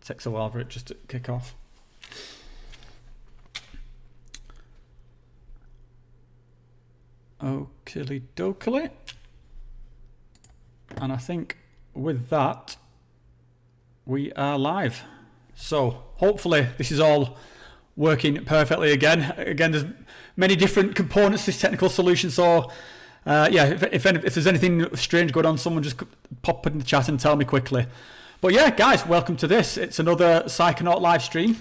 Takes a while for it just to kick off. Okie dokie. And I think with that, we are live. So hopefully this is all working perfectly again. Again, there's many different components to this technical solution. So yeah, if there's anything strange going on, someone just pop it in the chat and tell me quickly. But yeah, guys, welcome to this. It's another Psychonaut live stream.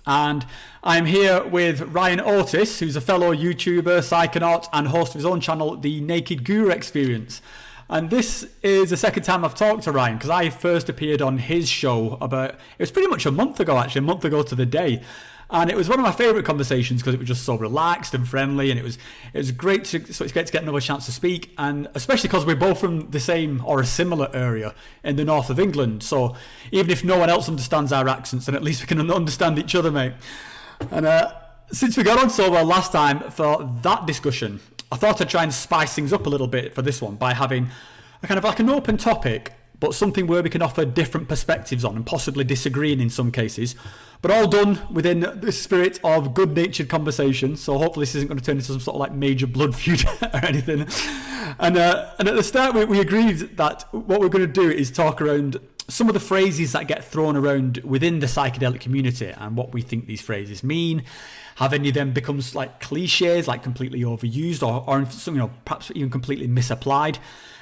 And I'm here with Ryan Otis, who's a fellow YouTuber, Psychonaut, and host of his own channel, The Naked Guru Experience. And this is the second time I've talked to Ryan, because I first appeared on his show it was pretty much a month ago to the day. And it was one of my favourite conversations because it was just so relaxed and friendly, and it was great to get another chance to speak, and especially because we're both from the same or a similar area in the north of England. So even if no one else understands our accents, then at least we can understand each other, mate. And since we got on so well last time for that discussion, I thought I'd try and spice things up a little bit for this one by having a kind of like an open topic, but something where we can offer different perspectives on and possibly disagreeing in some cases, but all done within the spirit of good-natured conversation. So hopefully this isn't going to turn into some sort of like major blood feud or anything. And at the start we agreed that what we're going to do is talk around some of the phrases that get thrown around within the psychedelic community and what we think these phrases mean. Have any of them become like cliches, like completely overused, or perhaps even completely misapplied?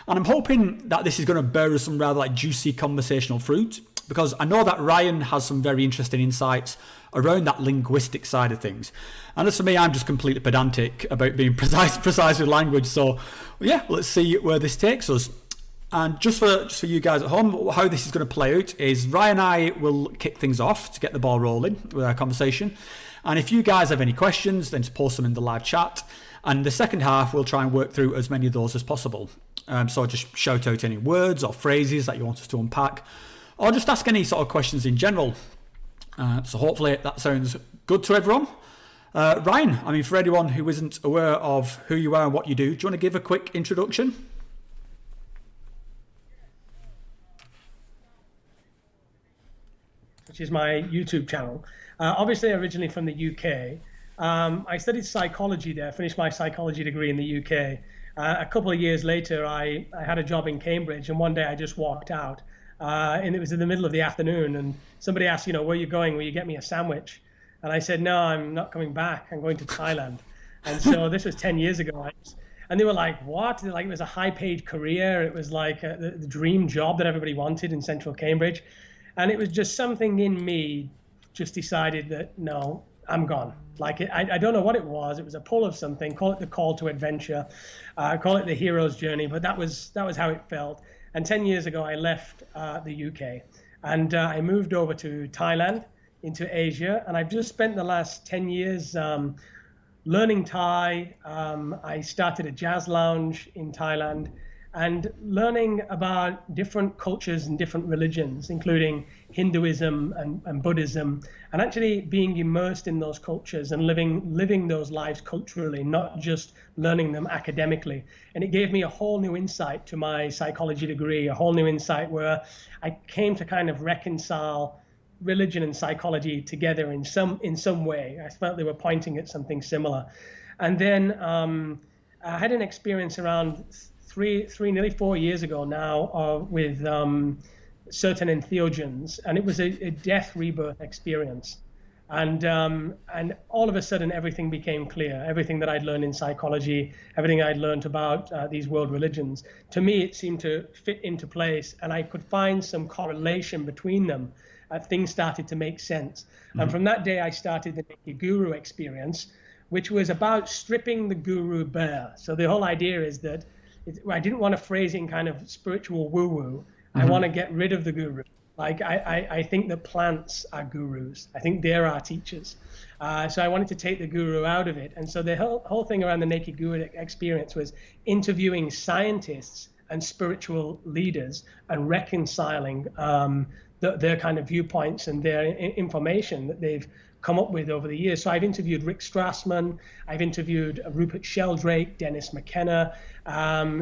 And I'm hoping that this is going to bear us some rather like juicy conversational fruit, because I know that Ryan has some very interesting insights around that linguistic side of things. And as for me, I'm just completely pedantic about being precise with language. So yeah, let's see where this takes us. And just for you guys at home, how this is going to play out is Ryan and I will kick things off to get the ball rolling with our conversation. And if you guys have any questions, then just post them in the live chat. And the second half, we'll try and work through as many of those as possible. So just shout out any words or phrases that you want us to unpack, or just ask any sort of questions in general. So hopefully that sounds good to everyone. Ryan, I mean, for anyone who isn't aware of who you are and what you do you want to give a quick introduction? Which is my YouTube channel. Obviously, originally from the UK. I studied psychology there, finished my psychology degree in the UK. A couple of years later, I had a job in Cambridge, and one day I just walked out. And it was in the middle of the afternoon, and somebody asked, where are you going? Will you get me a sandwich? And I said, no, I'm not coming back. I'm going to Thailand. And so this was 10 years ago. And they were like, what? Like, it was a high-paid career. It was like the dream job that everybody wanted in central Cambridge. And it was just something in me just decided that, no, I'm gone. Like, I don't know what it was. It was a pull of something. Call it the call to adventure. Call it the hero's journey. But that was how it felt. And 10 years ago, I left the UK. And I moved over to Thailand, into Asia. And I've just spent the last 10 years learning Thai. I started a jazz lounge in Thailand, and learning about different cultures and different religions, including Hinduism and Buddhism, and actually being immersed in those cultures and living those lives culturally, not just learning them academically. And it gave me a whole new insight to my psychology degree, a whole new insight where I came to kind of reconcile religion and psychology together in some way. I felt they were pointing at something similar. And then I had an experience around nearly 4 years ago now with certain entheogens, and it was a death rebirth experience. And all of a sudden everything became clear. Everything that I'd learned in psychology, everything I'd learned about these world religions, to me it seemed to fit into place, and I could find some correlation between them. Things started to make sense. Mm-hmm. And from that day I started the Naked Guru Experience, which was about stripping the guru bare. So the whole idea is that I didn't want to phrase it in kind of spiritual woo-woo. Mm-hmm. I want to get rid of the guru. Like, I think that plants are gurus. I think they're our teachers. So I wanted to take the guru out of it. And so the whole thing around the Naked Guru Experience was interviewing scientists and spiritual leaders and reconciling their kind of viewpoints and their information that they've come up with over the years. So I've interviewed Rick Strassman, I've interviewed Rupert Sheldrake, Dennis McKenna,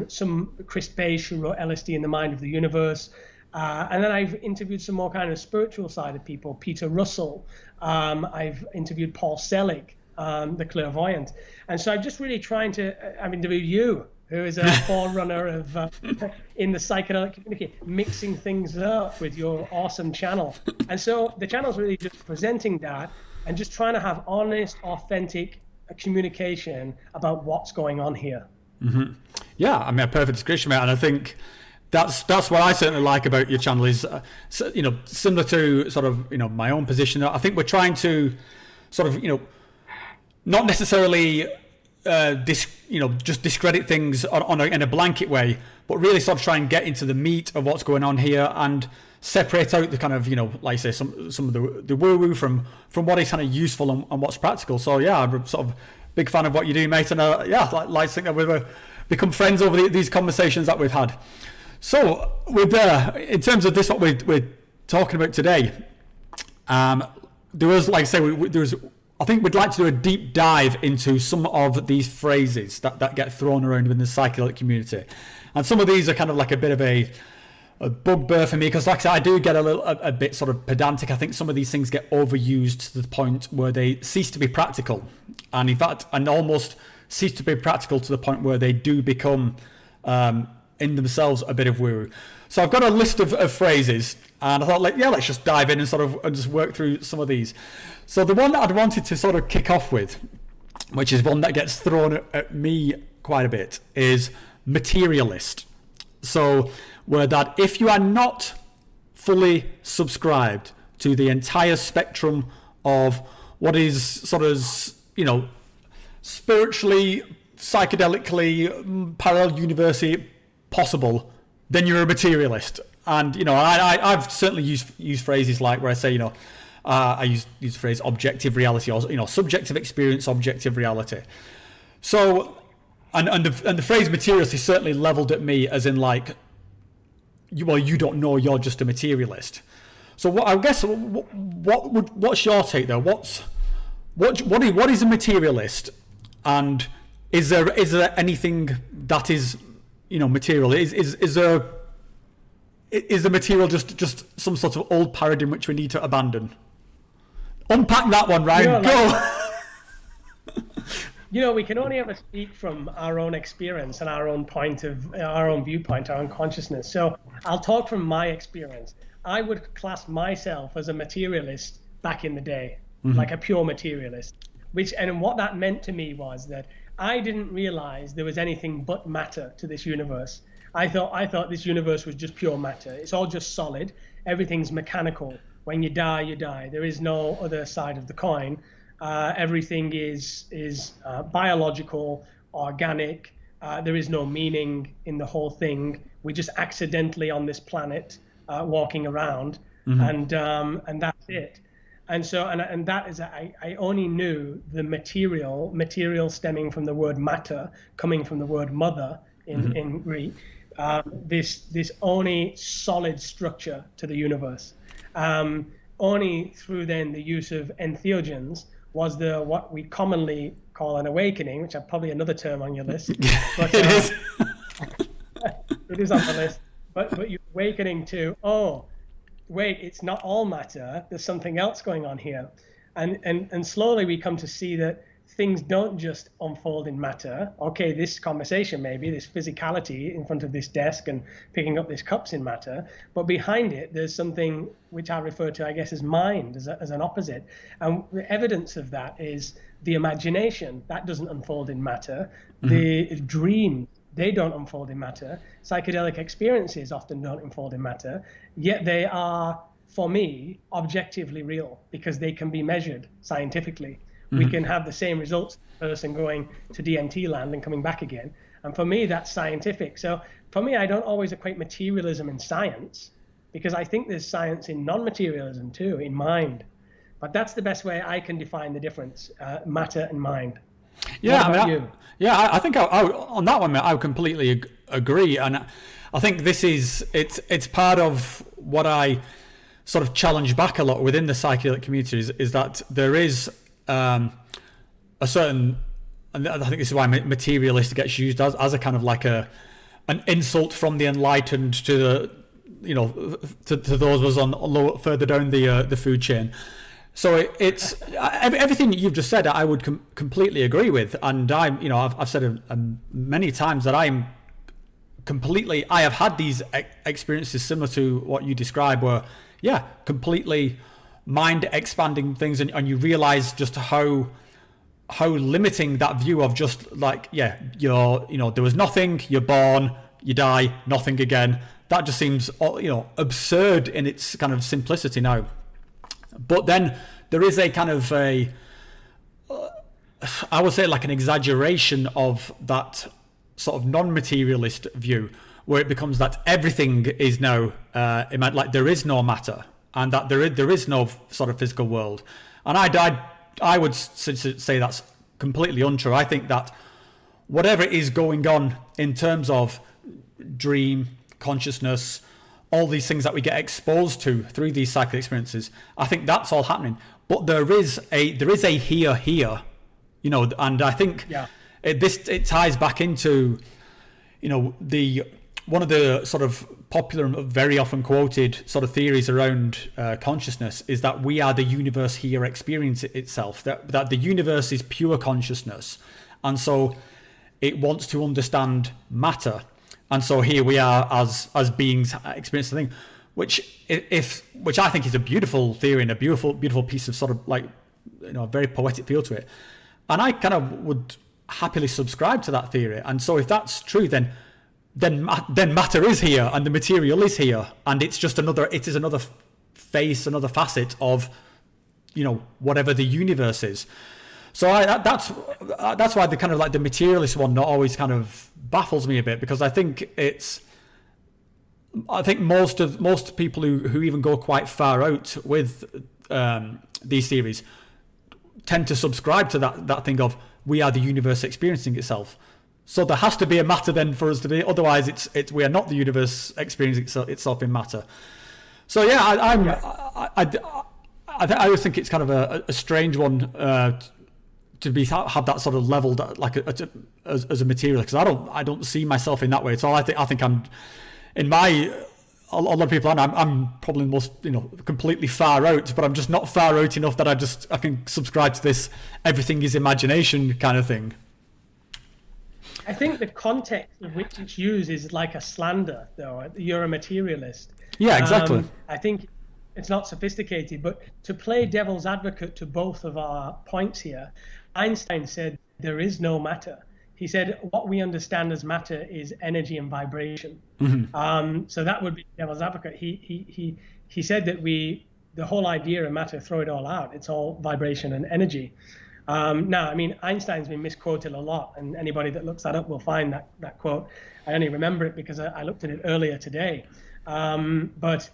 some Chris Bache, who wrote LSD in the Mind of the Universe, And then I've interviewed some more kind of spiritual side of people, Peter Russell. I've interviewed Paul Selig, the clairvoyant. And so I'm just really trying to, I've interviewed you, who is a forerunner of in the psychedelic community, mixing things up with your awesome channel. And so the channel's really just presenting that and just trying to have honest, authentic communication about what's going on here. Mm-hmm. Yeah, I mean, a perfect description, mate. And I think that's what I certainly like about your channel is, similar to sort of, my own position. I think we're trying to sort of, not necessarily just discredit things in a blanket way, but really sort of try and get into the meat of what's going on here and separate out the kind of, like I say, some of the woo-woo from what is kind of useful and what's practical. So yeah, I'm sort of big fan of what you do, mate, and like to think that we've become friends over these conversations that we've had. So in terms of this, what we're talking about today, there was, like I say, I think we'd like to do a deep dive into some of these phrases that get thrown around within the psychedelic community. And some of these are kind of like a bit of a bugbear for me, because like I said, I do get a bit sort of pedantic. I think some of these things get overused to the point where they cease to be practical. And in fact, and almost cease to be practical to the point where they do become, in themselves, a bit of woo. So I've got a list of phrases, and I thought, let's just dive in and just work through some of these. So the one that I'd wanted to sort of kick off with, which is one that gets thrown at me quite a bit, is materialist. So where that if you are not fully subscribed to the entire spectrum of what is sort of, spiritually, psychedelically, parallel university possible, then you're a materialist. And, I've certainly used phrases like where I say, I use the phrase objective reality, or subjective experience, objective reality. So, and the phrase materialist is certainly leveled at me as in like, you don't know, you're just a materialist. So what's your take though? What is a materialist, and is there anything that is material? Is the material just some sort of old paradigm which we need to abandon? Unpack that one, Ryan. Go. We can only ever speak from our own experience and our own viewpoint, our own consciousness. So I'll talk from my experience. I would class myself as a materialist back in the day, like a pure materialist. And what that meant to me was that I didn't realize there was anything but matter to this universe. I thought this universe was just pure matter. It's all just solid. Everything's mechanical. When you die, you die. There is no other side of the coin. Everything is biological, organic. There is no meaning in the whole thing. We're just accidentally on this planet walking around, and that's it. And so, and that is, I only knew the material stemming from the word matter, coming from the word mother in Greek. This only solid structure to the universe. Only through then the use of entheogens was what we commonly call an awakening, which is probably another term on your list. But, it is. It is on the list. But you're awakening to, oh, wait, it's not all matter. There's something else going on here. And slowly we come to see that things don't just unfold in matter. Okay, this conversation, maybe this physicality in front of this desk and picking up these cups in matter, but behind it there's something which I refer to, I guess, as mind, as an opposite. And the evidence of that is the imagination. That doesn't unfold in matter. The dream, they don't unfold in matter. Psychedelic experiences often don't unfold in matter, yet they are, for me, objectively real because they can be measured scientifically. We can have the same results, person going to DMT land and coming back again. And for me, that's scientific. So for me, I don't always equate materialism and science, because I think there's science in non-materialism too, in mind. But that's the best way I can define the difference, matter and mind. Yeah, what about you? I think on that one, mate, I would completely agree. And I think it's part of what I sort of challenge back a lot within the psychedelic community is that there is a certain, and I think this is why materialist gets used as a kind of like an insult from the enlightened to to those of us on lower, further down the food chain. So it's everything you've just said, I would completely agree with, and I've said many times that I have had these experiences similar to what you describe, where completely mind expanding things, and you realize just how limiting that view of just like, there was nothing, you're born, you die, nothing again. That just seems, absurd in its kind of simplicity now. But then there is a kind of I would say like an exaggeration of that sort of non-materialist view, where it becomes that everything is now like there is no matter, and that there is no sort of physical world. And I would say that's completely untrue. I think that whatever is going on in terms of dream, consciousness, all these things that we get exposed to through these psychic experiences, I think that's all happening. But there is a here, and I think it ties back into, one of the sort of popular and very often quoted sort of theories around consciousness is that we are the universe here experience itself, that the universe is pure consciousness, and so it wants to understand matter. And so here we are as beings experiencing the thing, which I think is a beautiful theory and a beautiful piece of sort of like, a very poetic feel to it. And I kind of would happily subscribe to that theory. And so if that's true, then matter is here and the material is here, and it is another face, another facet of, whatever the universe is. So that's why the kind of like the materialist one not always kind of baffles me a bit, because I think most people who even go quite far out with these theories tend to subscribe to that thing of we are the universe experiencing itself. So there has to be a matter then for us to be, otherwise it's we are not the universe experiencing itself in matter. So I always think it's kind of a strange one to have that sort of leveled like as a material, because I don't see myself in that way at all. I think I'm in my a lot of people, and I'm probably the most completely far out, but I'm just not far out enough that I can subscribe to this everything is imagination kind of thing. I think the context of which it's used is like a slander, though. You're a materialist. Yeah, exactly. I think it's not sophisticated, but to play devil's advocate to both of our points here, Einstein said there is no matter. He said what we understand as matter is energy and vibration. Mm-hmm. So that would be devil's advocate. He said that the whole idea of matter, throw it all out. It's all vibration and energy. Now, I mean, Einstein's been misquoted a lot, and anybody that looks that up will find that quote. I only remember it because I looked at it earlier today. But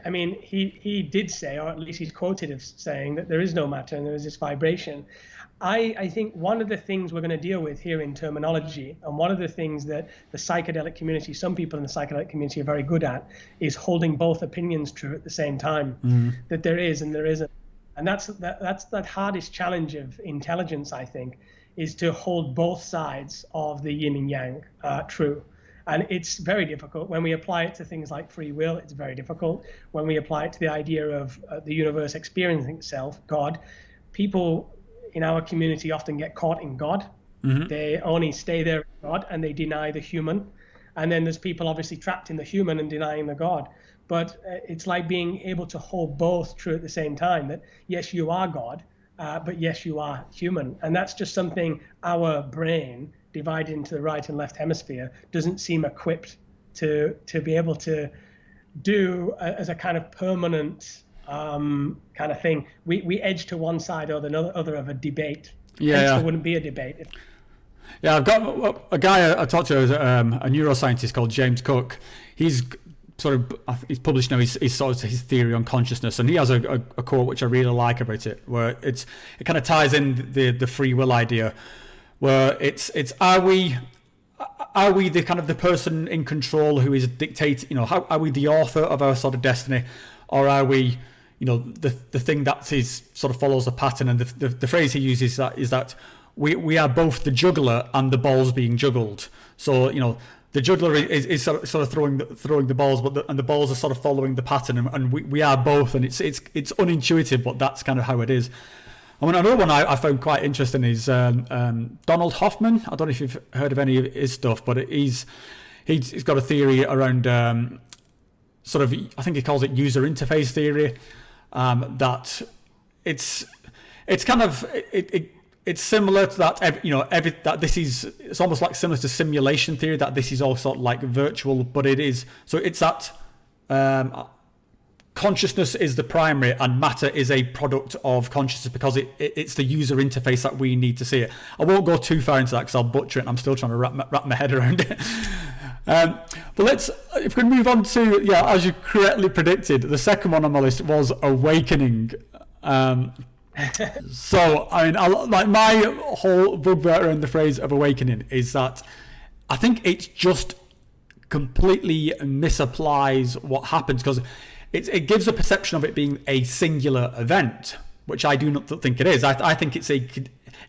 I mean, he did say, or at least he's quoted as saying, that there is no matter and there is this vibration. I think one of the things we're going to deal with here in terminology, and one of the things that the psychedelic community, some people in the psychedelic community are very good at, is holding both opinions true at the same time. Mm-hmm. That there is and there isn't. And that's the hardest challenge of intelligence, I think, is to hold both sides of the yin and yang true. And it's very difficult. When we apply it to things like free will, it's very difficult. When we apply it to the idea of the universe experiencing itself, God, people in our community often get caught in God. Mm-hmm. They only stay there in God and they deny the human. And then there's people obviously trapped in the human and denying the God. But it's like being able to hold both true at the same time, that yes, you are God, but yes, you are human. And that's just something our brain, divided into the right and left hemisphere, doesn't seem equipped to be able to do as a kind of permanent kind of thing. We edge to one side or the other of a debate. Yeah. There wouldn't be a debate. Yeah, I've got a guy I talked to, a neuroscientist called James Cook. He's published now his theory on consciousness, and he has a quote which I really like about it, where it kind of ties in the free will idea, where it's are we the kind of the person in control who is dictating, how are we the author of our sort of destiny, or are we the thing that is sort of follows a pattern? And the phrase he uses is that we are both the juggler and the balls being juggled. So the juggler is sort of throwing the balls, but the balls are sort of following the pattern, and we are both, and it's unintuitive, but that's kind of how it is. I mean, another one I found quite interesting is Donald Hoffman. I don't know if you've heard of any of his stuff, but he's got a theory around sort of, I think he calls it user interface theory, that it's kind of it's similar to that, that this is, it's almost like similar to simulation theory, that this is all sort of like virtual, but it is, so it's that consciousness is the primary and matter is a product of consciousness, because it's the user interface that we need to see it. I won't go too far into that because I'll butcher it, and I'm still trying to wrap my head around it. But if we can move on to, as you correctly predicted, the second one on my list was awakening. So I mean, like my whole bugbear around the phrase of awakening is that I think it just completely misapplies what happens, because it gives a perception of it being a singular event, which I do not think it is. I think it's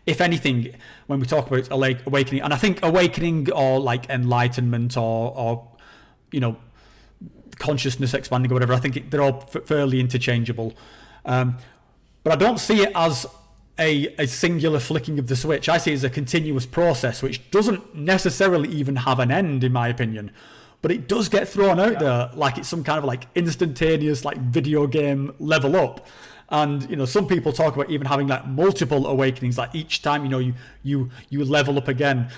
if anything, when we talk about awakening, and I think awakening or like enlightenment or consciousness expanding or whatever, I think they're all fairly interchangeable. But I don't see it as a singular flicking of the switch. I see it as a continuous process, which doesn't necessarily even have an end, in my opinion. But it does get thrown out there like it's some kind of like instantaneous like video game level up. And some people talk about even having like multiple awakenings, like each time you level up again.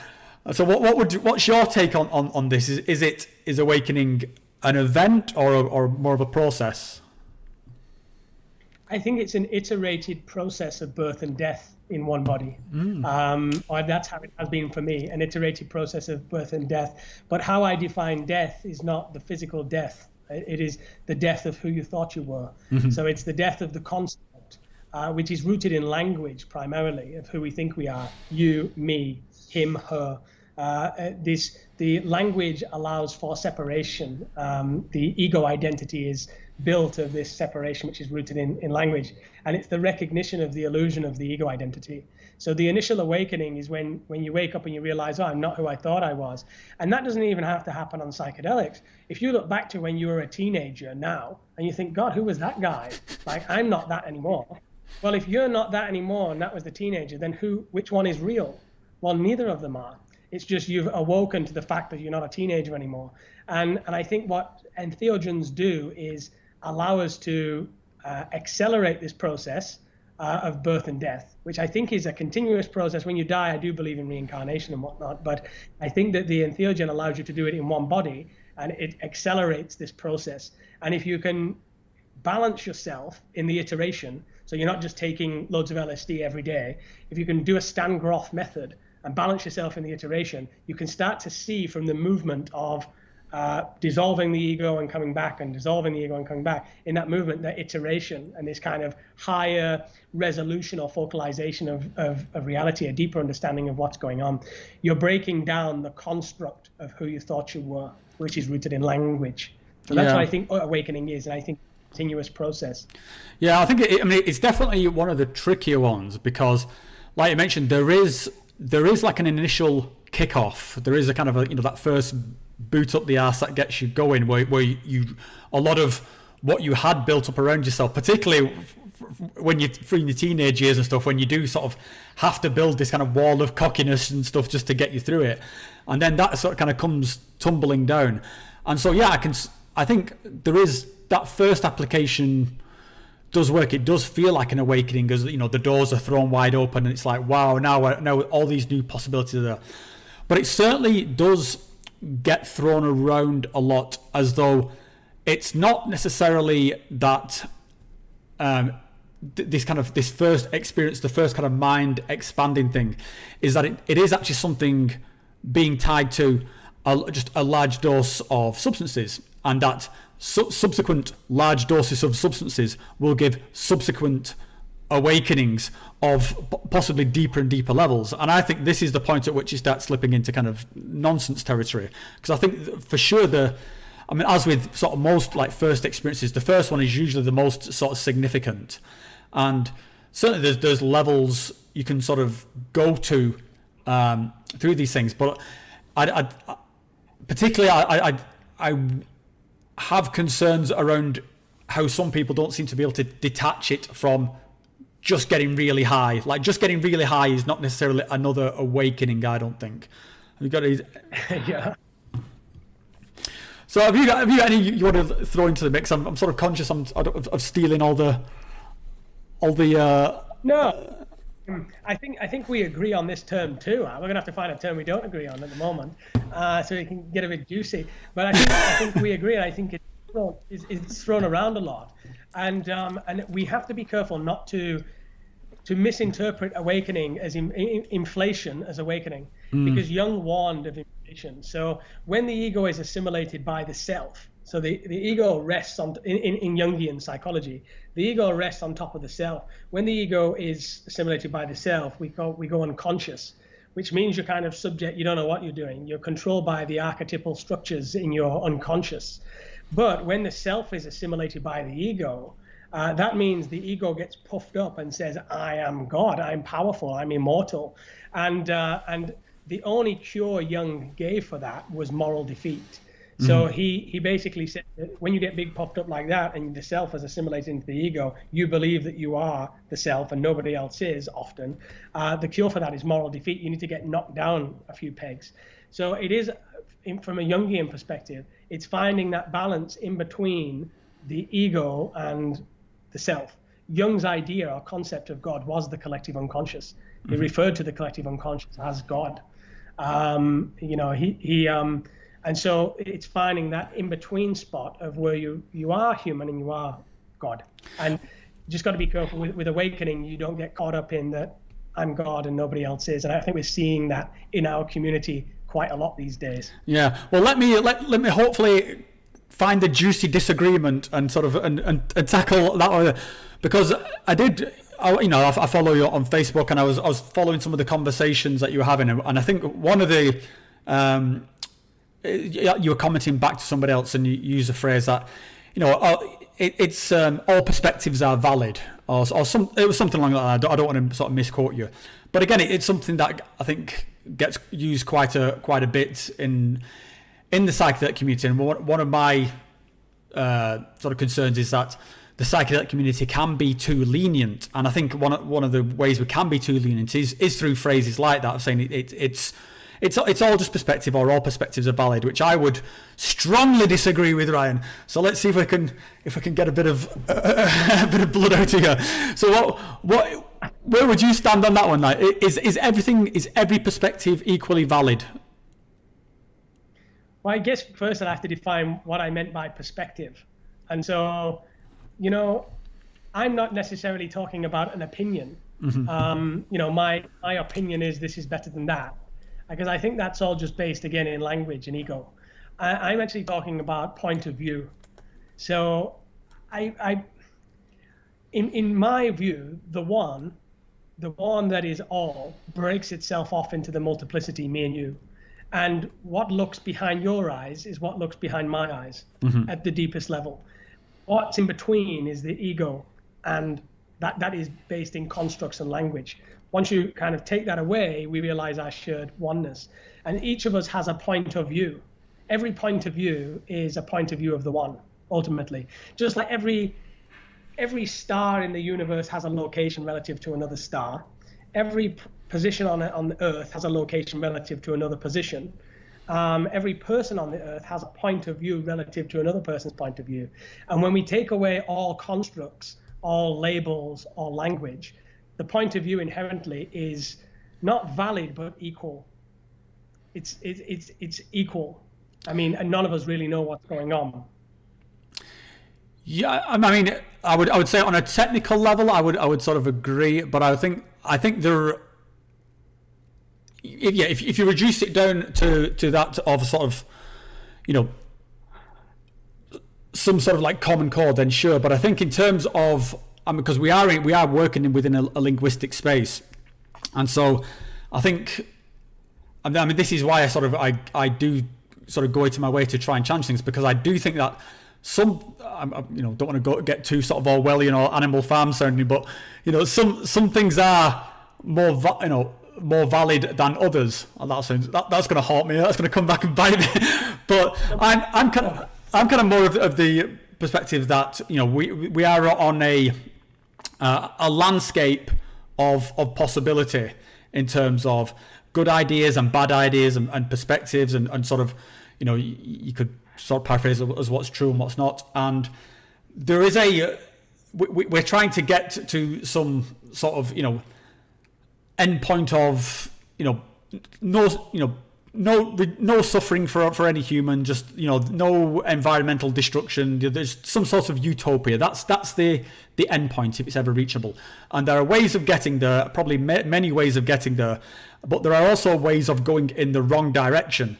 So what's your take on this? Is awakening an event or more of a process? I think it's an iterated process of birth and death in one body. Or that's how it has been for me, an iterated process of birth and death. But how I define death is not the physical death. It is the death of who you thought you were. Mm-hmm. So it's the death of the concept, which is rooted in language primarily, of who we think we are: you, me, him, her. The language allows for separation. The ego identity is built of this separation, which is rooted in language, and it's the recognition of the illusion of the ego identity. So the initial awakening is when you wake up and you realize, I'm not who I thought I was. And that doesn't even have to happen on psychedelics. If you look back to when you were a teenager now and you think, God, who was that guy? Like, I'm not that anymore. Well, if you're not that anymore and that was the teenager, then which one is real? Well, neither of them are. It's just you've awoken to the fact that you're not a teenager anymore. And I think what entheogens do is allow us to accelerate this process of birth and death, which I think is a continuous process. When you die, I do believe in reincarnation and whatnot, but I think that the entheogen allows you to do it in one body, and it accelerates this process. And if you can balance yourself in the iteration, so you're not just taking loads of LSD every day, if you can do a Stan Grof method and balance yourself in the iteration, you can start to see from the movement of dissolving the ego and coming back, and dissolving the ego and coming back, in that movement, that iteration and this kind of higher resolution or focalization of reality, a deeper understanding of what's going on. You're breaking down the construct of who you thought you were, which is rooted in language. So that's what I think awakening is, and I think continuous process. Yeah, I think it's definitely one of the trickier ones, because like you mentioned, there is like an initial kickoff. There is a kind of that first boot up the arse that gets you going, where you a lot of what you had built up around yourself, particularly when you're in your teenage years and stuff, when you do sort of have to build this kind of wall of cockiness and stuff just to get you through it, and then that sort of kind of comes tumbling down. And so I think there is that first application does work. It does feel like an awakening, as the doors are thrown wide open and it's like, wow, now all these new possibilities are there. But it certainly does get thrown around a lot, as though it's not necessarily that this first experience, the first kind of mind expanding thing, is that it is actually something being tied to just a large dose of substances, and that subsequent large doses of substances will give subsequent awakenings of possibly deeper and deeper levels. And I think this is the point at which you start slipping into kind of nonsense territory, because I think for sure as with sort of most like first experiences, the first one is usually the most sort of significant, and certainly there's levels you can sort of go to through these things. But particularly I have concerns around how some people don't seem to be able to detach it from just getting really high. Like, just getting really high is not necessarily another awakening, I don't think. Have you got any? Yeah. So have you got any you want to throw into the mix? I'm sort of conscious of stealing all the. No. I think we agree on this term too. We're going to have to find a term we don't agree on at the moment, so it can get a bit juicy. But I think we agree, and I think it's thrown around a lot, and we have to be careful not to misinterpret awakening as inflation as awakening, because Jung warned of inflation. So when the ego is assimilated by the self, so the ego rests on in Jungian psychology, the ego rests on top of the self. When the ego is assimilated by the self, we go unconscious, which means you're kind of subject. You don't know what you're doing. You're controlled by the archetypal structures in your unconscious. But when the self is assimilated by the ego, that means the ego gets puffed up and says, "I am God. I'm powerful. I'm immortal," and the only cure Jung gave for that was moral defeat. So he basically said that when you get big puffed up like that and the self is assimilated into the ego, you believe that you are the self and nobody else is often. The cure for that is moral defeat. You need to get knocked down a few pegs. So it is, from a Jungian perspective, it's finding that balance in between the ego and the self. Jung's idea or concept of God was the collective unconscious. He referred to the collective unconscious as God. And so it's finding that in-between spot of where you are human and you are God. And you just got to be careful with awakening. You don't get caught up in that I'm God and nobody else is. And I think we're seeing that in our community quite a lot these days. Yeah. Well, let me hopefully find the juicy disagreement and sort of and tackle that, because I follow you on Facebook, and I was following some of the conversations that you were having, and I think one of the you were commenting back to somebody else, and you use a phrase that, it's all perspectives are valid, or some. It was something along that. I don't want to sort of misquote you, but again, it's something that I think gets used quite a bit in the psychedelic community. And one of my sort of concerns is that the psychedelic community can be too lenient, and I think one of the ways we can be too lenient is through phrases like that of saying it's all just perspective, or all perspectives are valid, which I would strongly disagree with, Ryan. So let's see if I can get a bit of blood out of you. So where would you stand on that one? Like, is every perspective equally valid? Well, I guess first I'd have to define what I meant by perspective, and so I'm not necessarily talking about an opinion. My opinion is this is better than that, because I think that's all just based again in language and ego. I'm actually talking about point of view. So in my view, the one that is all breaks itself off into the multiplicity, me and you. And what looks behind your eyes is what looks behind my eyes at the deepest level. What's in between is the ego, and that is based in constructs and language. Once you kind of take that away, we realize our shared oneness. And each of us has a point of view. Every point of view is a point of view of the one, ultimately. Just like every star in the universe has a location relative to another star. Every position on the Earth has a location relative to another position. Every person on the Earth has a point of view relative to another person's point of view. And when we take away all constructs, all labels, all language, the point of view inherently is not valid but equal. It's equal. I mean, and none of us really know what's going on. Yeah, I mean, I would say on a technical level, I would sort of agree, but I think there. If you reduce it down to that of sort of, some sort of like common core, then sure. But I think in terms of, because we are working within a linguistic space, and so I think, I mean, this is why I do sort of go into my way to try and change things, because I do think that some, don't want to get too sort of Orwellian or Animal Farm sounding, but some things are more more valid than others. And that's going to haunt me. That's going to come back and bite me. But I'm kind of more of the perspective that, you know, we are on a landscape of possibility in terms of good ideas and bad ideas and perspectives and sort of, you know, you could sort of paraphrase as what's true and what's not. And there is we're trying to get to some sort of, you know, end point of, no suffering for any human, just, you know, no environmental destruction. There's some sort of utopia. That's the end point, if it's ever reachable. And there are ways of getting there, probably many ways of getting there, but there are also ways of going in the wrong direction.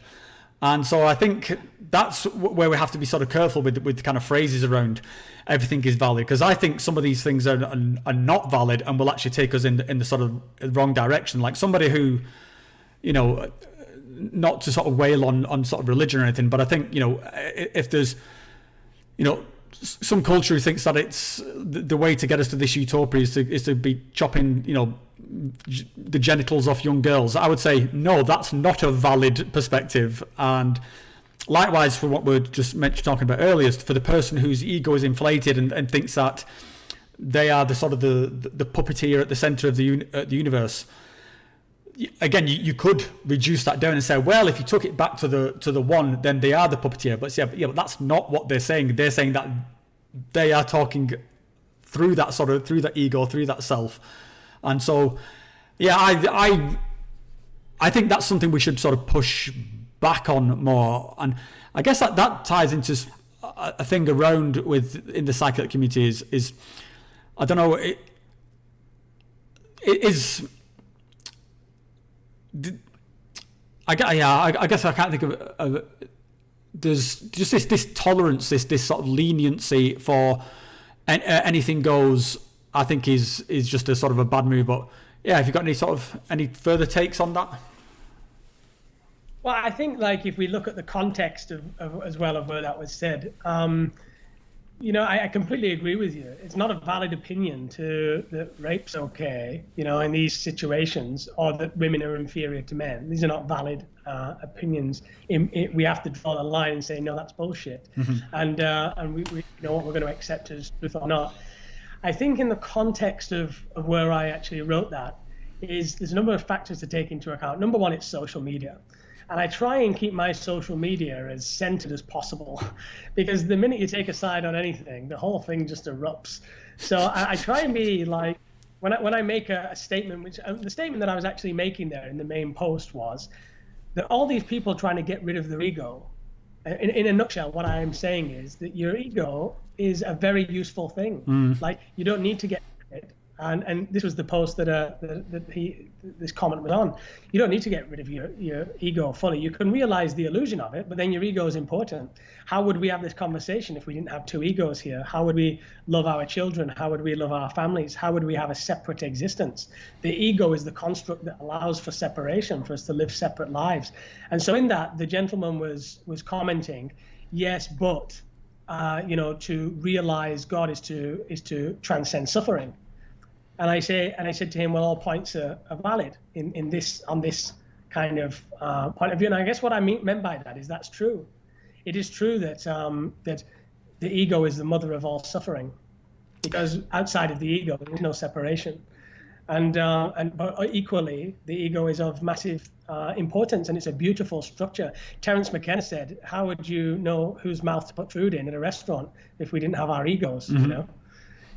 And so I think that's where we have to be sort of careful with kind of phrases around everything is valid, because I think some of these things are not valid and will actually take us in the sort of wrong direction. Like somebody who, you know, not to sort of wail on sort of religion or anything, but I think, you know, if there's, you know, some culture who thinks that it's the way to get us to this utopia is to be chopping, you know, the genitals off young girls, I would say no, that's not a valid perspective. And likewise, for what we were just talking about earlier, for the person whose ego is inflated and thinks that they are the sort of the puppeteer at the center of the universe. Again, you could reduce that down and say, well, if you took it back to the one, then they are the puppeteer. But but that's not what they're saying. They're saying that they are talking through that ego, through that self. And so, I think that's something we should sort of push back on more. And I guess that ties into a thing around in the psychedelic community is I don't know, it is. I guess I can't think of there's just this tolerance, this sort of leniency for anything goes. I think is just a sort of a bad move. But yeah, have you got any further takes on that? Well, I think, like, if we look at the context of as well of where that was said, you know, I completely agree with you. It's not a valid opinion that rape's okay, you know, in these situations, or that women are inferior to men. These are not valid opinions. We have to draw the line and say, no, that's bullshit. Mm-hmm. And we know what we're going to accept as truth or not. I think in the context of where I actually wrote that there's a number of factors to take into account. Number one, it's social media. And I try and keep my social media as centered as possible, because the minute you take a side on anything, the whole thing just erupts. So I try and be like, when I make a statement, which the statement that I was actually making there in the main post was that all these people trying to get rid of their ego, in a nutshell, what I am saying is that your ego is a very useful thing. Like, you don't need to get rid of it. And this was the post that this comment was on. You don't need to get rid of your ego fully. You can realize the illusion of it, but then your ego is important. How would we have this conversation if we didn't have two egos here? How would we love our children? How would we love our families? How would we have a separate existence? The ego is the construct that allows for separation, for us to live separate lives. And so in that, the gentleman was commenting, yes, but you know, to realize God is to transcend suffering. And I said to him, well, all points are valid on this kind of point of view. And I guess what I meant by that is that's true. It is true that that the ego is the mother of all suffering, because outside of the ego there is no separation. But equally, the ego is of massive importance, and it's a beautiful structure. Terence McKenna said, "How would you know whose mouth to put food in at a restaurant if we didn't have our egos?" Mm-hmm. You know.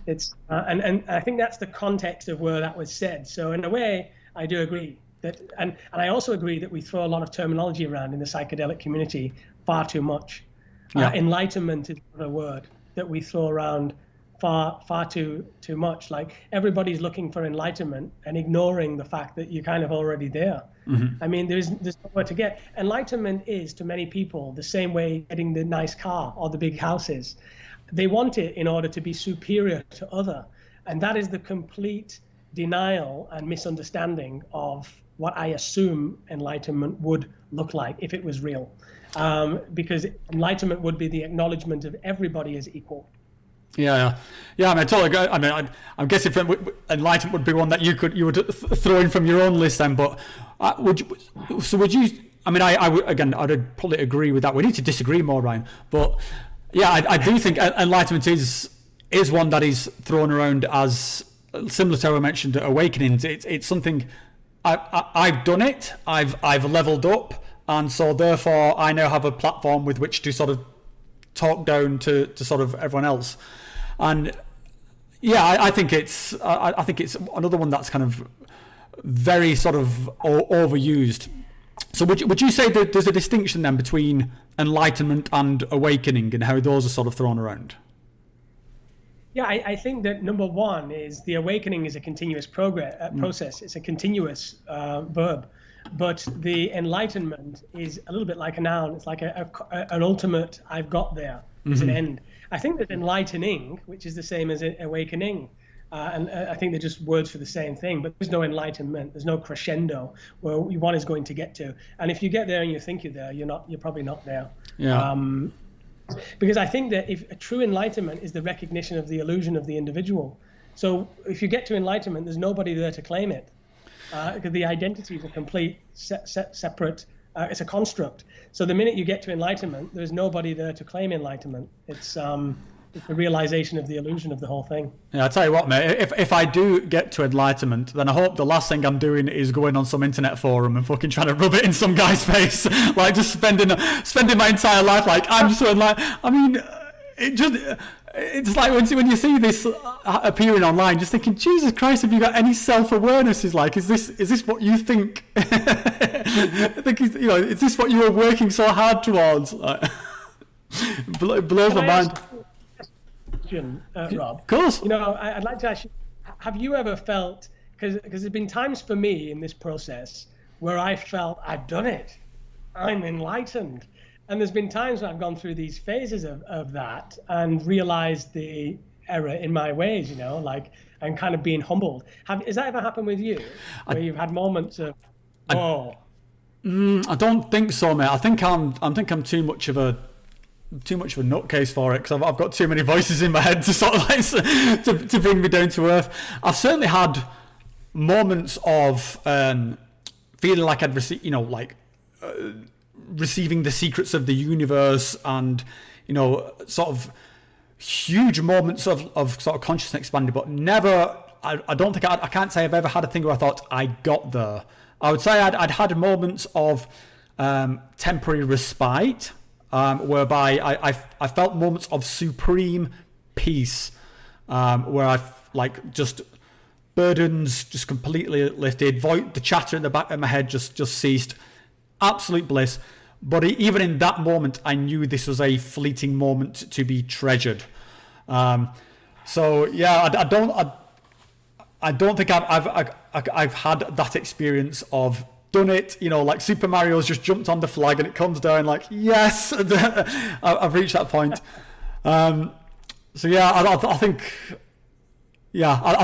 It's and I think that's the context of where that was said. So in a way, I do agree that, and I also agree that we throw a lot of terminology around in the psychedelic community far too much. Yeah. Enlightenment is a word that we throw around far too much. Like, everybody's looking for enlightenment and ignoring the fact that you're kind of already there. Mm-hmm. I mean, there's nowhere to get. Enlightenment is, to many people, the same way getting the nice car or the big house is. They want it in order to be superior to other. And that is the complete denial and misunderstanding of what I assume enlightenment would look like if it was real. Because enlightenment would be the acknowledgement of everybody as equal. Yeah. I mean, I totally agree. I mean, I'm guessing enlightenment would be one that you would throw in from your own list then. But would you? I mean, I would, again, I'd probably agree with that. We need to disagree more, Ryan. But yeah, I do think enlightenment is one that is thrown around as similar to how I mentioned awakenings. It's something I've done it. I've leveled up, and so therefore I now have a platform with which to sort of talk down to sort of everyone else. And yeah, I think it's another one that's kind of very sort of overused. So would you say that there's a distinction then between enlightenment and awakening and how those are sort of thrown around? Yeah, I think that number one is the awakening is a continuous process. It's a continuous verb. But the enlightenment is a little bit like a noun. It's like an ultimate, I've got there. It's an end. I think that enlightening, which is the same as awakening, and I think they're just words for the same thing, but there's no enlightenment. There's no crescendo where one is going to get to. And if you get there and you think you're there, you're probably not there. Yeah. Because I think that if a true enlightenment is the recognition of the illusion of the individual. So if you get to enlightenment, there's nobody there to claim it. Because the identity is a complete separate, it's a construct. So the minute you get to enlightenment, there's nobody there to claim enlightenment. It's the realization of the illusion of the whole thing. Yeah, I tell you what, mate. If I do get to enlightenment, then I hope the last thing I'm doing is going on some internet forum and fucking trying to rub it in some guy's face, like just spending my entire life like I'm so enlightened. I mean, it's like when you see this appearing online, just thinking, Jesus Christ, have you got any self-awareness? Is this what you think? I think is this what you were working so hard towards? Like, blows my mind. Rob, of course. I'd like to ask you, have you ever felt, because there's been times for me in this process where I felt I've done it, I'm enlightened. And there's been times when I've gone through these phases of that and realized the error in my ways, and kind of being humbled. Has that ever happened with you, where you've had moments of, whoa? I don't think so, mate. I think I'm too much of a nutcase for it, because I've got too many voices in my head to sort of like to bring me down to earth. I've certainly had moments of feeling like I'd received, receiving the secrets of the universe, and sort of huge moments of sort of consciousness expanding, but never. I don't think I can't say I've ever had a thing where I thought I got there. I would say I'd had moments of temporary respite. Whereby I felt moments of supreme peace, where I like just burdens just completely lifted, the chatter in the back of my head just ceased, absolute bliss. But even in that moment, I knew this was a fleeting moment to be treasured. So yeah, I don't think I've had that experience of done it, like Super Mario's just jumped on the flag and it comes down like, yes, I've reached that point. So yeah, I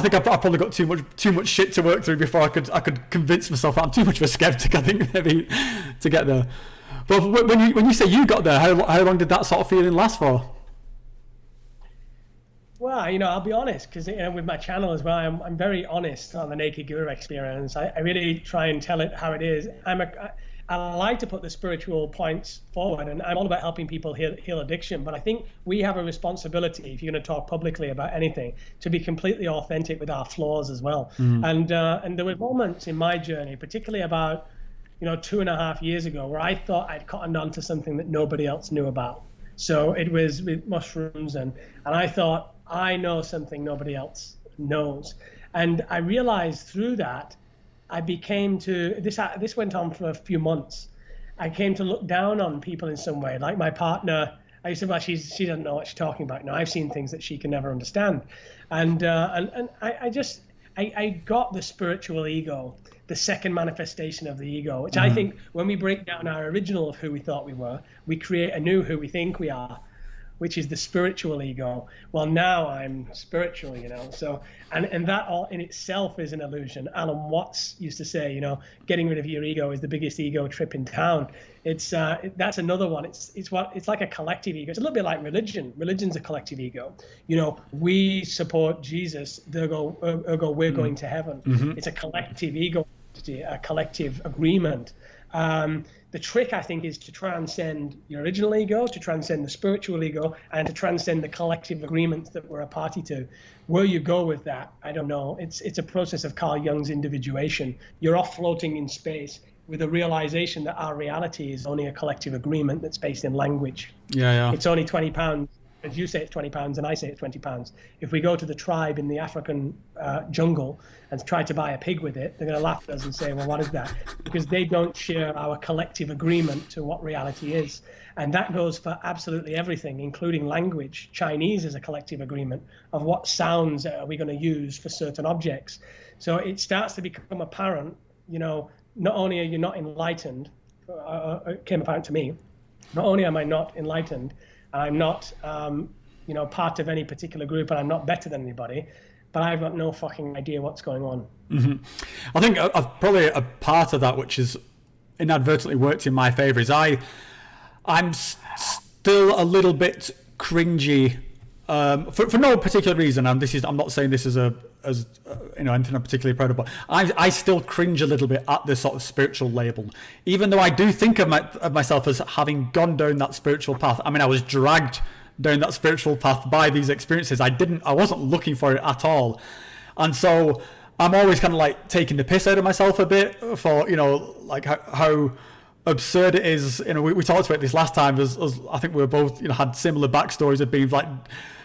think I've probably got too much shit to work through before I could convince myself that I'm too much of a skeptic, I think, maybe, to get there. But when you say you got there, how long did that sort of feeling last for? Well, I'll be honest, because with my channel as well, I'm very honest on the Naked Guru experience. I really try and tell it how it is. I like to put the spiritual points forward, and I'm all about helping people heal addiction. But I think we have a responsibility, if you're going to talk publicly about anything, to be completely authentic with our flaws as well. And there were moments in my journey, particularly about 2.5 years ago, where I thought I'd cottoned on to something that nobody else knew about. So it was with mushrooms, and I thought, I know something nobody else knows. And I realized through that, I became to, this went on for a few months. I came to look down on people in some way, like my partner. I used to say, well, she doesn't know what she's talking about. No, I've seen things that she can never understand. And I got the spiritual ego, the second manifestation of the ego, which I think when we break down our original of who we thought we were, we create a new who we think we are. which is the spiritual ego. Well, now I'm spiritual, So, and that all in itself is an illusion. Alan Watts used to say, getting rid of your ego is the biggest ego trip in town. That's another one. It's like a collective ego. It's a little bit like religion. Religion's a collective ego. We support Jesus, ergo we're going to heaven. It's a collective ego, a collective agreement. The trick, I think, is to transcend your original ego, to transcend the spiritual ego, and to transcend the collective agreements that we're a party to. Where you go with that, I don't know. It's a process of Carl Jung's individuation. You're off floating in space with a realization that our reality is only a collective agreement that's based in language. Yeah. It's only 20 pounds. As you say it's 20 pounds and I say it's 20 pounds. If we go to the tribe in the African jungle and try to buy a pig with it, they're going to laugh at us and say, well, what is that? Because they don't share our collective agreement to what reality is. And that goes for absolutely everything, including language. Chinese is a collective agreement of what sounds are we going to use for certain objects. So it starts to become apparent, not only are you not enlightened, it came apparent to me, not only am I not enlightened, I'm not, part of any particular group, and I'm not better than anybody, but I've got no fucking idea what's going on. I think probably a part of that, which has inadvertently worked in my favour, is I'm still a little bit cringy for no particular reason. And I'm not saying this as anything I'm particularly proud of, but I still cringe a little bit at the sort of spiritual label, even though I do think of myself as having gone down that spiritual path. I mean, I was dragged down that spiritual path by these experiences. I wasn't looking for it at all. And so I'm always kind of like taking the piss out of myself a bit for, like how absurd it is. We talked about this last time, as I think we were both, had similar backstories of being like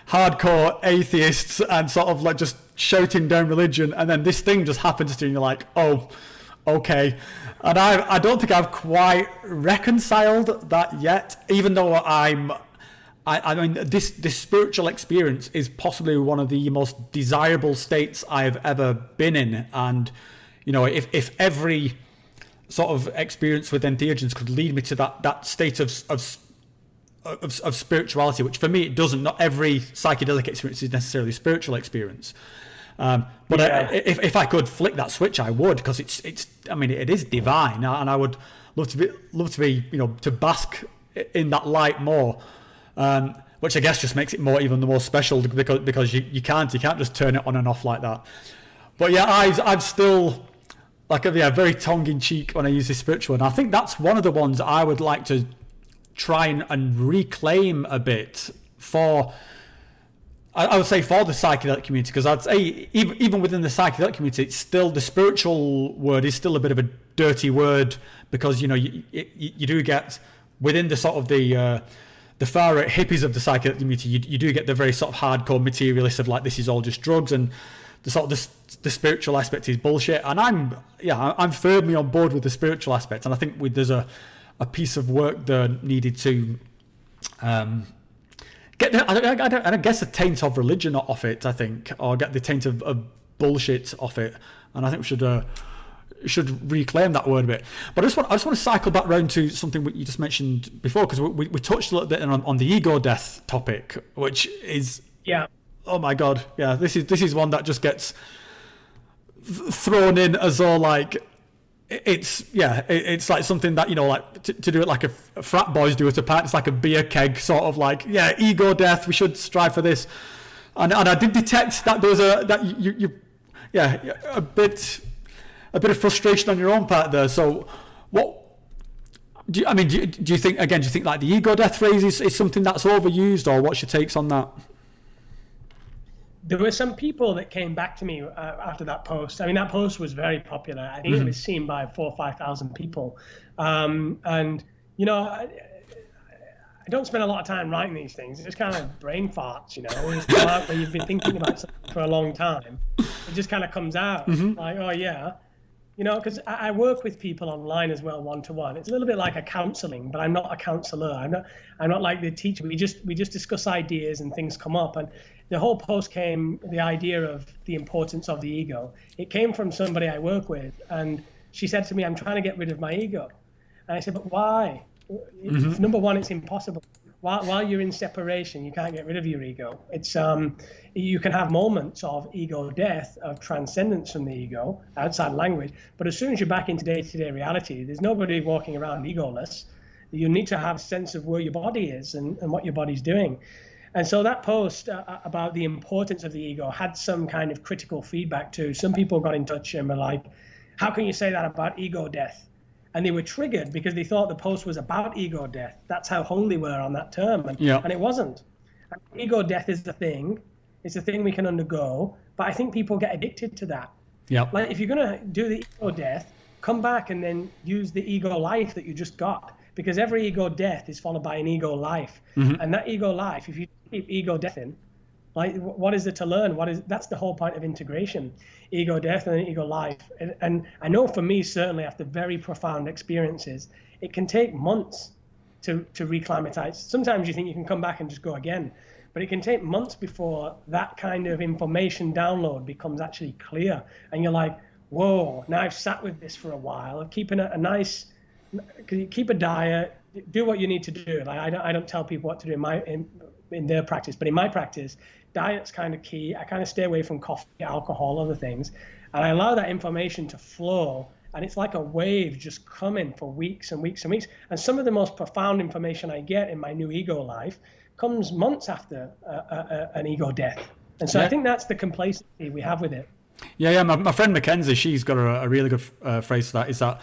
hardcore atheists and sort of like just shouting down religion, and then this thing just happens to you and you're like, oh, okay. And I don't think I've quite reconciled that yet, even though I mean this spiritual experience is possibly one of the most desirable states I've ever been in. And if every sort of experience with entheogens could lead me to that state of spirituality, which for me it doesn't. Not every psychedelic experience is necessarily a spiritual experience, but if I could flick that switch, I would, because it's I mean, it is divine, and I would love to be to bask in that light more, which I guess just makes it even the more special, because you can't just turn it on and off like that. But yeah, I'm still like very tongue in cheek when I use this spiritual, and I think that's one of the ones I would like to try and reclaim a bit for, I would say, for the psychedelic community, because I'd say even within the psychedelic community, it's still, the spiritual word is still a bit of a dirty word, because you do get within the sort of the far right hippies of the psychedelic community, you do get the very sort of hardcore materialists of like, this is all just drugs, and the sort of the spiritual aspect is bullshit. And I'm firmly on board with the spiritual aspect, and I think there's a piece of work there needed to get I guess the taint of religion off it, I think, or get the taint of bullshit off it. And I think we should reclaim that word a bit. But I just want to cycle back around to something you just mentioned before, because we touched a little bit on the ego death topic, which is, oh my god, yeah, this is one that just gets thrown in as though like it's like something that like to do it like a frat boys do at a party. It's like a beer keg sort of like, ego death, we should strive for this. And I did detect that there was a bit of frustration on your own part there. So what do you think like the ego death phrase is something that's overused, or what's your takes on that? There were some people that came back to me after that post. I mean, that post was very popular. I think it was seen by 4,000 or 5,000 people. And, I don't spend a lot of time writing these things. It's just kind of brain farts, It's come out when you've been thinking about something for a long time. It just kind of comes out like, oh, yeah. Because I work with people online as well, one-to-one. It's a little bit like a counseling, but I'm not a counselor. I'm not like the teacher. We just discuss ideas and things come up. And the whole post the idea of the importance of the ego. It came from somebody I work with, and she said to me, I'm trying to get rid of my ego. And I said, but why? Number one, it's impossible. while you're in separation, you can't get rid of your ego. It's you can have moments of ego death, of transcendence from the ego, outside language. But as soon as you're back into day-to-day reality, there's nobody walking around egoless. You need to have a sense of where your body is and what your body's doing. And so that post about the importance of the ego had some kind of critical feedback too. Some people got in touch and were like, how can you say that about ego death? And they were triggered because they thought the post was about ego death. That's how hung they were on that term. And it wasn't. Ego death is the thing. It's a thing we can undergo. But I think people get addicted to that. Yeah. Like if you're going to do the ego death, come back and then use the ego life that you just got. Because every ego death is followed by an ego life. Mm-hmm. And that ego life, if you keep ego death in, like what is it to learn? That's the whole point of integration. Ego death and ego life. And I know for me, certainly after very profound experiences, it can take months to reclimatize. Sometimes you think you can come back and just go again, but it can take months before that kind of information download becomes actually clear. And you're like, whoa, now I've sat with this for a while, keeping a nice, keep a diet, do what you need to do. Like I don't tell people what to do in their practice, but in my practice, diet's kind of key. I kind of stay away from coffee, alcohol, other things, and I allow that information to flow. And it's like a wave just coming for weeks and weeks and weeks. And some of the most profound information I get in my new ego life comes months after an ego death. And so I think that's the complacency we have with it. Yeah. My friend Mackenzie, she's got a really good phrase for that. Is that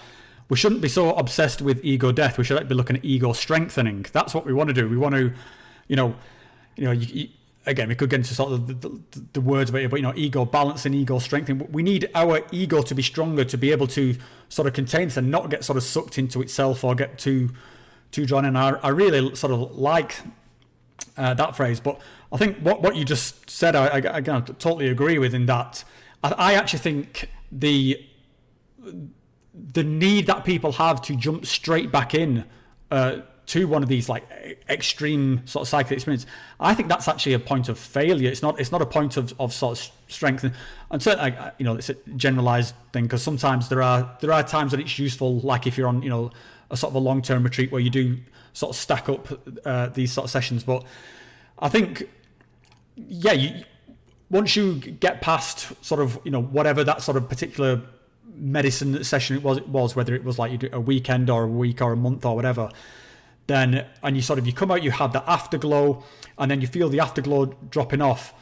we shouldn't be so obsessed with ego death. We should be looking at ego strengthening. That's what we want to do. We want to, again, we could get into sort of the words about it, but ego balancing, ego strengthening. We need our ego to be stronger to be able to sort of contain this and not get sort of sucked into itself or get too drawn in. I really sort of like that phrase, but I think what you just said, I totally agree with. In that, I actually think the need that people have to jump straight back in to one of these like extreme sort of psychic experience, I think that's actually a point of failure. It's not a point of sort of strength. And certainly, it's a generalized thing, because sometimes there are times when it's useful, like if you're on a sort of a long-term retreat where you do sort of stack up these sort of sessions. But I think once you get past sort of whatever that sort of particular medicine session it was, whether it was like you do a weekend or a week or a month or whatever, then and you come out, you have the afterglow, and then you feel the afterglow dropping off,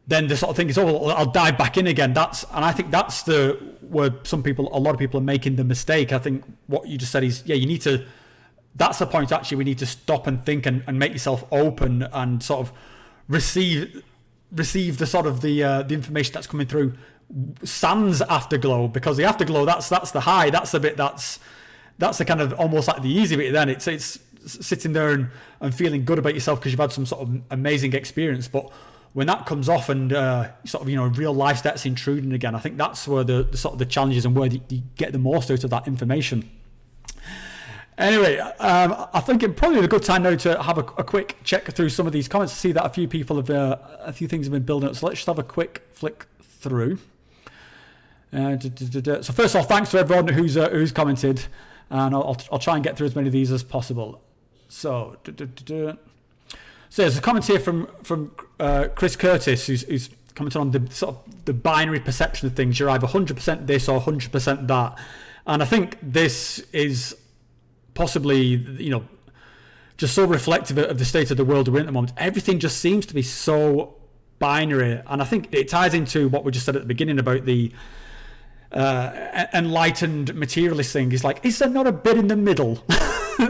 then the sort of thing is, I'll dive back in again. I think that's where a lot of people are making the mistake. I think what you just said is, you need to, that's the point actually, we need to stop and think and make yourself open and sort of receive the sort of the information that's coming through sans afterglow, because the afterglow, that's the high, that's the bit that's the kind of almost like the easy bit. Then it's sitting there and feeling good about yourself because you've had some sort of amazing experience. But when that comes off and sort of real life starts intruding again, I think that's where the sort of the challenges and where you get the most out of that information. Anyway, I think it's probably a good time now to have a quick check through some of these comments to see that a few things have been building up. So let's just have a quick flick through. So first of all, thanks to everyone who's commented, and I'll try and get through as many of these as possible. So there's a comment here from Chris Curtis, who's commented on the sort of the binary perception of things. You're either 100% this or 100% that, and I think this is possibly just so reflective of the state of the world we're in at the moment. Everything just seems to be so binary, and I think it ties into what we just said at the beginning about the enlightened materialist thing. Is like, is there not a bit in the middle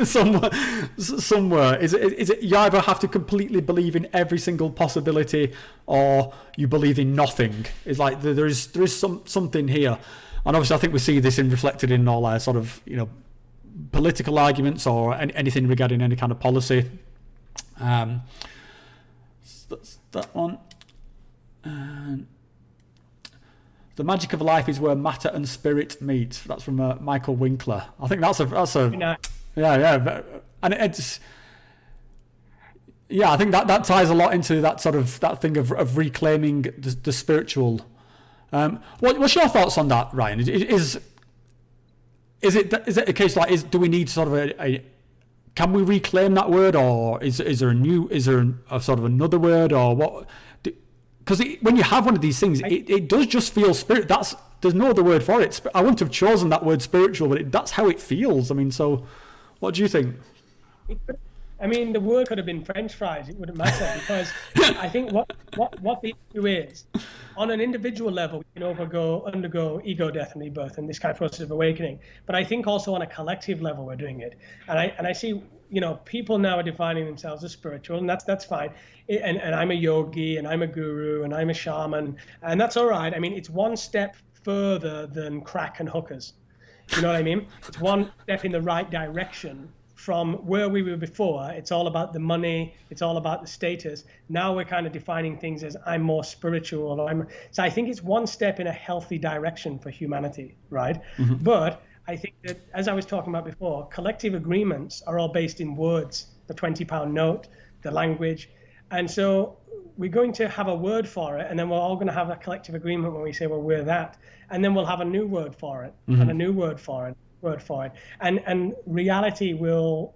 somewhere? Is it you either have to completely believe in every single possibility or you believe in nothing? It's like there is something here, and obviously I think we see this reflected in all our sort of political arguments or anything regarding any kind of policy. So that's that one. And the magic of life is where matter and spirit meet. That's from Michael Winkler. I think that's a yeah, and it's I think that ties a lot into that sort of that thing of reclaiming the spiritual. What's your thoughts on that, Ryan? Is it a case like do we need sort of can we reclaim that word, or is there a sort of another word, or what? Because when you have one of these things, it does just feel spirit. There's no other word for it. I wouldn't have chosen that word spiritual, but that's how it feels. I mean, so what do you think? I mean, the word could have been French fries. It wouldn't matter, because I think what the issue is, on an individual level, we can undergo ego death and rebirth and this kind of process of awakening. But I think also on a collective level, we're doing it. And I see, people now are defining themselves as spiritual, and that's fine. And I'm a yogi, and I'm a guru, and I'm a shaman, and that's all right. I mean, it's one step further than crack and hookers. You know what I mean? It's one step in the right direction from where we were before. It's all about the money, it's all about the status. Now we're kind of defining things as I'm more spiritual. So I think it's one step in a healthy direction for humanity, right? Mm-hmm. But I think that, as I was talking about before, collective agreements are all based in words, the 20-pound note, the language. And so we're going to have a word for it, and then we're all going to have a collective agreement when we say, well, we're that. And then we'll have a new word for it, mm-hmm. and a new word for it. And reality will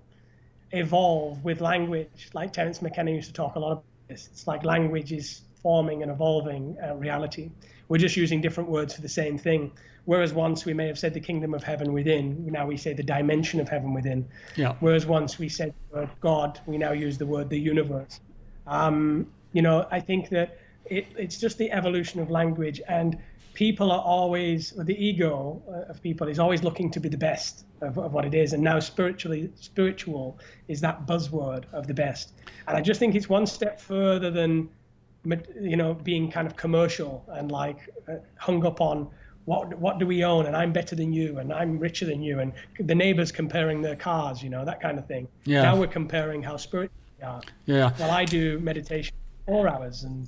evolve with language. Like Terence McKenna used to talk a lot about this. It's like language is forming and evolving reality. We're just using different words for the same thing. Whereas once we may have said the kingdom of heaven within, now we say the dimension of heaven within. Yeah. Whereas once we said the word God, we now use the word the universe. I think that it's just the evolution of language, and people are always, the ego of people is always looking to be the best of what it is. And now spiritual is that buzzword of the best. And I just think it's one step further than, being kind of commercial and hung up on what do we own, and I'm better than you, and I'm richer than you, and the neighbors comparing their cars, that kind of thing. Yeah. Now we're comparing how spiritual we are. Yeah. Well, I do meditation 4 hours and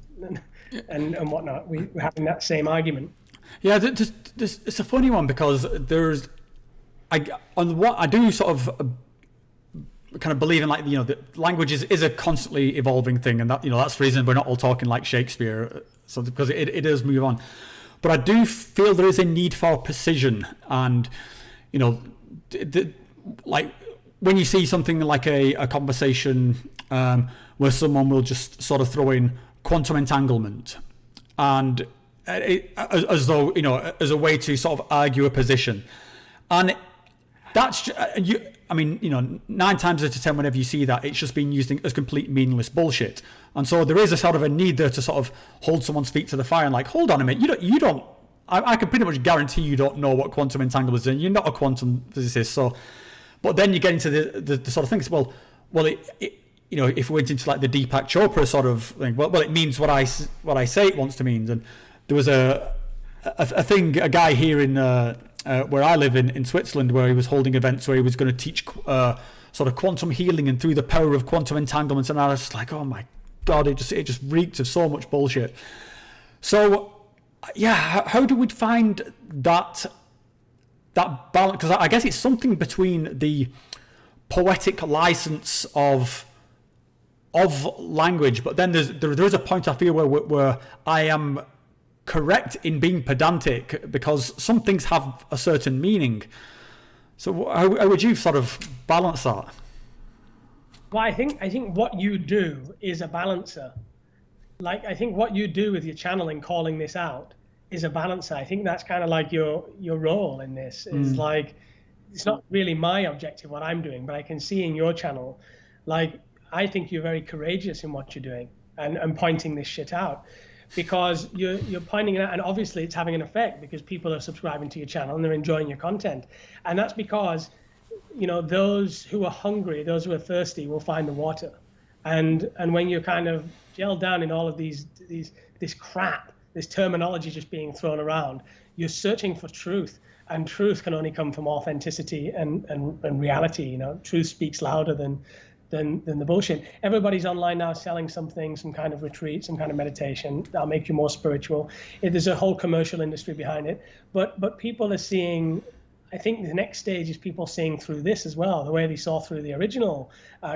whatnot. We're having that same argument. Yeah, it's a funny one, because I do sort of kind of believe in, that language is a constantly evolving thing, and that that's the reason we're not all talking like Shakespeare, so because it does move on. But I do feel there is a need for precision, and when you see something like a conversation where someone will just sort of throw in quantum entanglement, and as though as a way to sort of argue a position, and that's 9 times out of 10 whenever you see that, it's just being used as complete meaningless bullshit. And so there is a sort of a need there to sort of hold someone's feet to the fire and hold on a minute, you don't I can pretty much guarantee you don't know what quantum entanglement is, and you're not a quantum physicist. So, but then you get into the sort of things. Well, if we went into the Deepak Chopra sort of thing, well, it means what I say it wants to mean. And there was a guy here in where I live in Switzerland, where he was holding events where he was going to teach sort of quantum healing and through the power of quantum entanglements, and I was just like, oh my god, it just reeked of so much bullshit. So yeah, how do we find that balance? Because I guess it's something between the poetic license of language, but then there is a point I feel where I am correct in being pedantic, because some things have a certain meaning. So how would you sort of balance that? Well, I think what you do is a balancer. I think what you do with your channel and calling this out is a balancer. I think that's kind of like your role in this. Is it's not really my objective what I'm doing, but I can see in your channel, I think you're very courageous in what you're doing and pointing this shit out, because you're pointing it out, and obviously it's having an effect because people are subscribing to your channel and they're enjoying your content. And that's because those who are hungry, those who are thirsty will find the water. And when you're kind of gelled down in all of this crap, this terminology just being thrown around, you're searching for truth, and truth can only come from authenticity and reality. Truth speaks louder than the bullshit. Everybody's online now selling something, some kind of retreat, some kind of meditation that'll make you more spiritual. There's a whole commercial industry behind it, but people are seeing, I think the next stage is people seeing through this as well, the way they saw through the original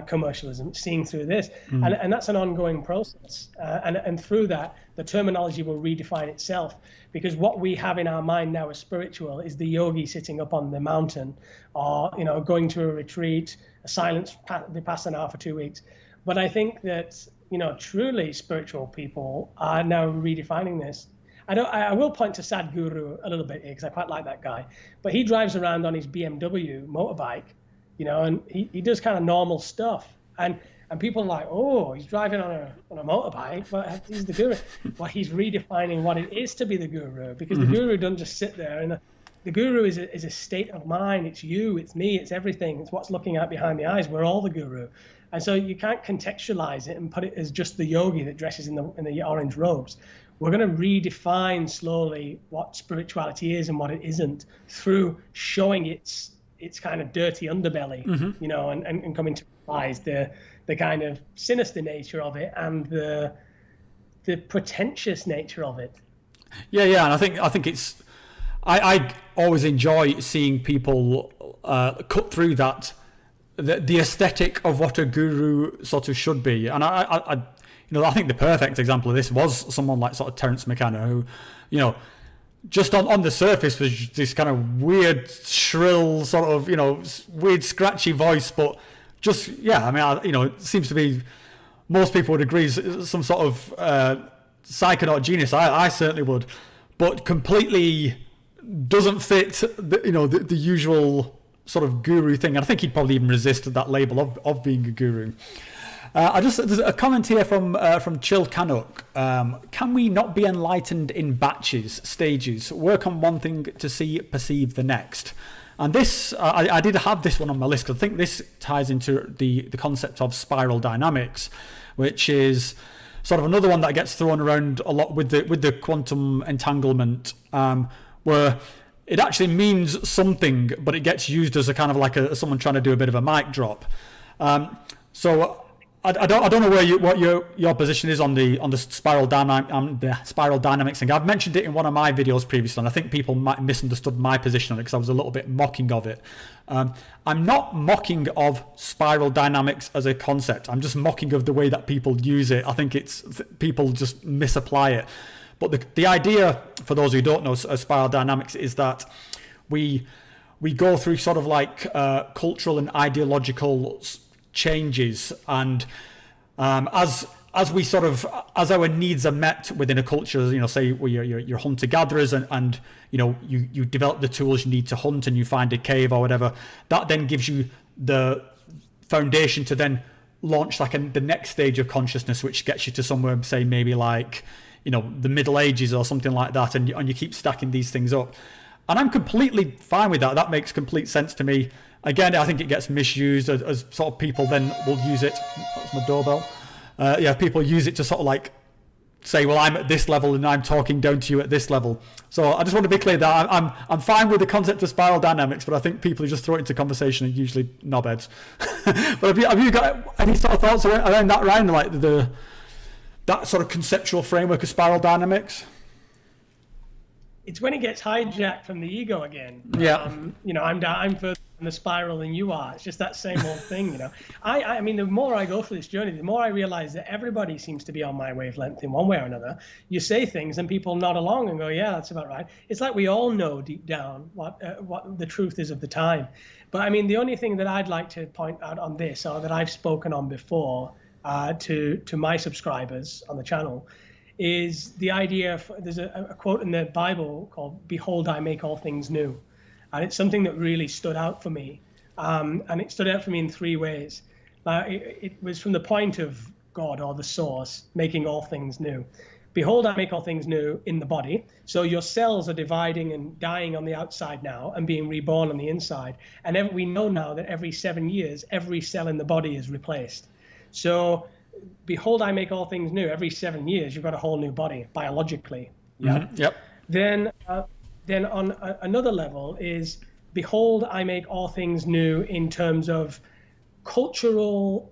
commercialism, seeing through this. And that's an ongoing process. And through that, the terminology will redefine itself, because what we have in our mind now as spiritual is the yogi sitting up on the mountain, or, you know, going to a retreat, a silence vipassana for 2 weeks. But I think that, you know, truly spiritual people are now redefining this. I will point to Sadhguru a little bit here, because I quite like that guy. But he drives around on his BMW motorbike, you know, and he does kind of normal stuff. And people are like, oh, he's driving on a motorbike, but he's the guru. Well, he's redefining what it is to be the guru, because the guru doesn't just sit there. And the guru is a state of mind. It's you, it's me, it's everything. It's what's looking out behind the eyes. We're all the guru. And so you can't contextualize it and put it as just the yogi that dresses in the orange robes. We're going to redefine slowly what spirituality is and what it isn't, through showing its kind of dirty underbelly, you know, and coming to realize the kind of sinister nature of it, and the pretentious nature of it. Yeah, and I think it's, I always enjoy seeing people cut through that, the aesthetic of what a guru sort of should be. And I you know, I think the perfect example of this was someone like sort of Terence McKenna, who, you know, just on the surface was this kind of weird, shrill, sort of, you know, weird, scratchy voice, but just, yeah, I mean, you know, it seems to be, most people would agree, some sort of psychonaut genius. I certainly would, but completely doesn't fit, the usual sort of guru thing. And I think he'd probably even resist that label of being a guru. There's a comment here from Chill Canuck. Can we not be enlightened in batches, stages, work on one thing to perceive the next? And this, I did have this one on my list, because I think this ties into the concept of spiral dynamics, which is sort of another one that gets thrown around a lot with the quantum entanglement, where it actually means something, but it gets used as a kind of like someone trying to do a bit of a mic drop. So I don't know what your position is on the spiral dynamics thing. I've mentioned it in one of my videos previously, and I think people might have misunderstood my position on it, because I was a little bit mocking of it. I'm not mocking of spiral dynamics as a concept. I'm just mocking of the way that people use it. I think people just misapply it. But the idea, for those who don't know, spiral dynamics is that we go through sort of like cultural and ideological changes, and as our needs are met within a culture, you know, say you're hunter gatherers, and you know, you develop the tools you need to hunt, and you find a cave or whatever, that then gives you the foundation to then launch like the next stage of consciousness, which gets you to somewhere, say maybe like, you know, the Middle Ages or something like that, and you keep stacking these things up. And I'm completely fine with that. That makes complete sense to me. Again, I think it gets misused as sort of people then will use it. That's my doorbell. People use it to sort of like say, well, I'm at this level and I'm talking down to you at this level. So I just want to be clear that I'm fine with the concept of spiral dynamics, but I think people who just throw it into conversation are usually knobheads. But have you got any sort of thoughts around that, Ryan? Like that sort of conceptual framework of spiral dynamics? It's when it gets hijacked from the ego again. Yeah. You know, I'm further in the spiral than you are. It's just that same old thing, you know. I mean, the more I go through this journey, the more I realize that everybody seems to be on my wavelength in one way or another. You say things and people nod along and go, yeah, that's about right. It's like we all know deep down what the truth is of the time. But I mean, the only thing that I'd like to point out on this, or that I've spoken on before to my subscribers on the channel, is the idea of, there's a quote in the Bible called, "Behold, I make all things new." And it's something that really stood out for me. And it stood out for me in three ways. It was from the point of God, or the source, making all things new. Behold, I make all things new in the body. So your cells are dividing and dying on the outside now and being reborn on the inside. And we know now that every 7 years, every cell in the body is replaced. So behold, I make all things new. Every 7 years, you've got a whole new body, biologically. Yeah. Mm-hmm. Yep. Then on another level is, behold, I make all things new in terms of cultural,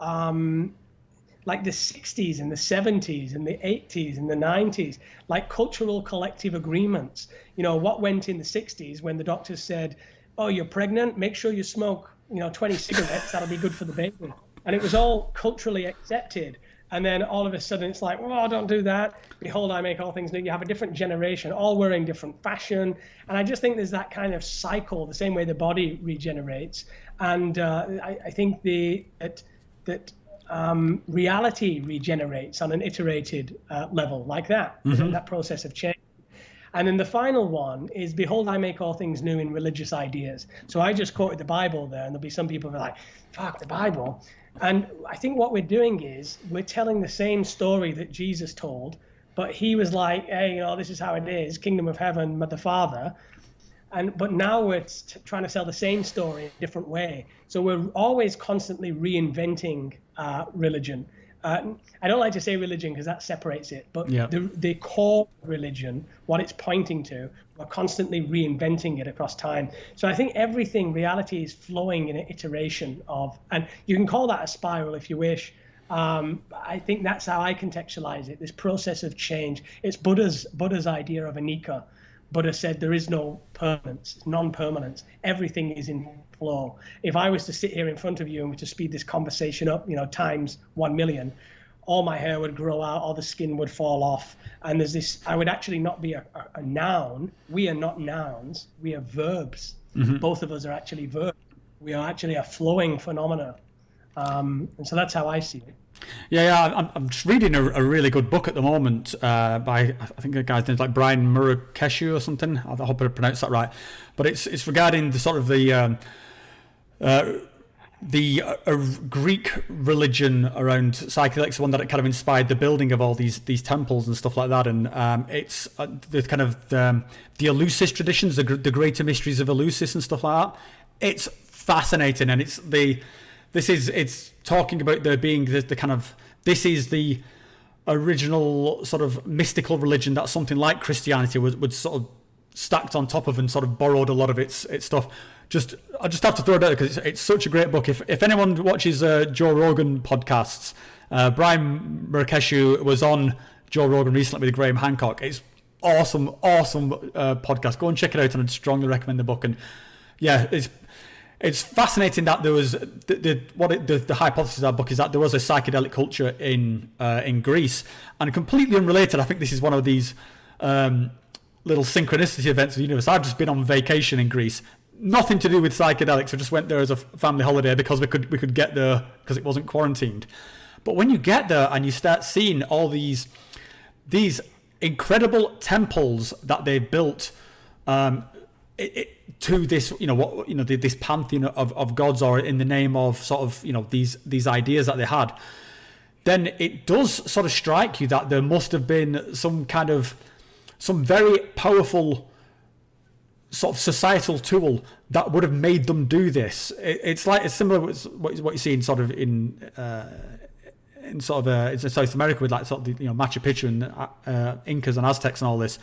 like the 60s and the 70s and the 80s and the 90s, like cultural collective agreements. You know, what went in the 60s when the doctors said, oh, you're pregnant, make sure you smoke, 20 cigarettes, that'll be good for the baby. And it was all culturally accepted. And then all of a sudden it's like, oh, don't do that. Behold, I make all things new. You have a different generation, all wearing different fashion. And I just think there's that kind of cycle, the same way the body regenerates. And I think that reality regenerates on an iterated level like that, that process of change. And then the final one is, behold, I make all things new in religious ideas. So I just quoted the Bible there, and there'll be some people who are like, fuck the Bible. And I think what we're doing is we're telling the same story that Jesus told, but he was like, hey, this is how it is, kingdom of heaven, the Father. But now we're trying to sell the same story in a different way. So we're always constantly reinventing religion. I don't like to say religion because that separates it, but the core religion, what it's pointing to, we're constantly reinventing it across time. So I think reality is flowing in an iteration of, and you can call that a spiral if you wish. I think that's how I contextualize it, this process of change. It's Buddha's idea of anicca. Buddha said there is no permanence, it's non-permanence. Everything is in flow. If I was to sit here in front of you and to speed this conversation up, times 1 million, all my hair would grow out, all the skin would fall off. And I would actually not be a noun. We are not nouns, we are verbs. Both of us are actually verbs. We are actually a flowing phenomena. And so that's how I see it. I'm just reading a really good book at the moment by, I think the guy's name's like Brian Murakeshu or something. I hope I pronounced that right. But it's regarding the sort of the Greek religion around psychedelics, the one that kind of inspired the building of all these temples and stuff like that. And it's the kind of the Eleusis traditions, the greater mysteries of Eleusis and stuff like that. It's fascinating, and it's talking about there being the kind of, this is the original sort of mystical religion that something like Christianity would sort of stacked on top of and sort of borrowed a lot of its stuff. I just have to throw it out because it's such a great book. If anyone watches Joe Rogan podcasts, Brian Murakeshu was on Joe Rogan recently with Graham Hancock. It's awesome podcast. Go and check it out, and I'd strongly recommend the book. And yeah, it's fascinating that there was the hypothesis of that book is that there was a psychedelic culture in Greece, and completely unrelated. I think this is one of these little synchronicity events of the universe. I've just been on vacation in Greece, nothing to do with psychedelics. We just went there as a family holiday because we could get there because it wasn't quarantined. But when you get there and you start seeing all these incredible temples that they've built to this, this pantheon of gods, or in the name of sort of, these ideas that they had, then it does sort of strike you that there must have been some very powerful sort of societal tool that would have made them do this. It's similar to what you see in sort of in South America with like sort of Machu Picchu and Incas and Aztecs and all this.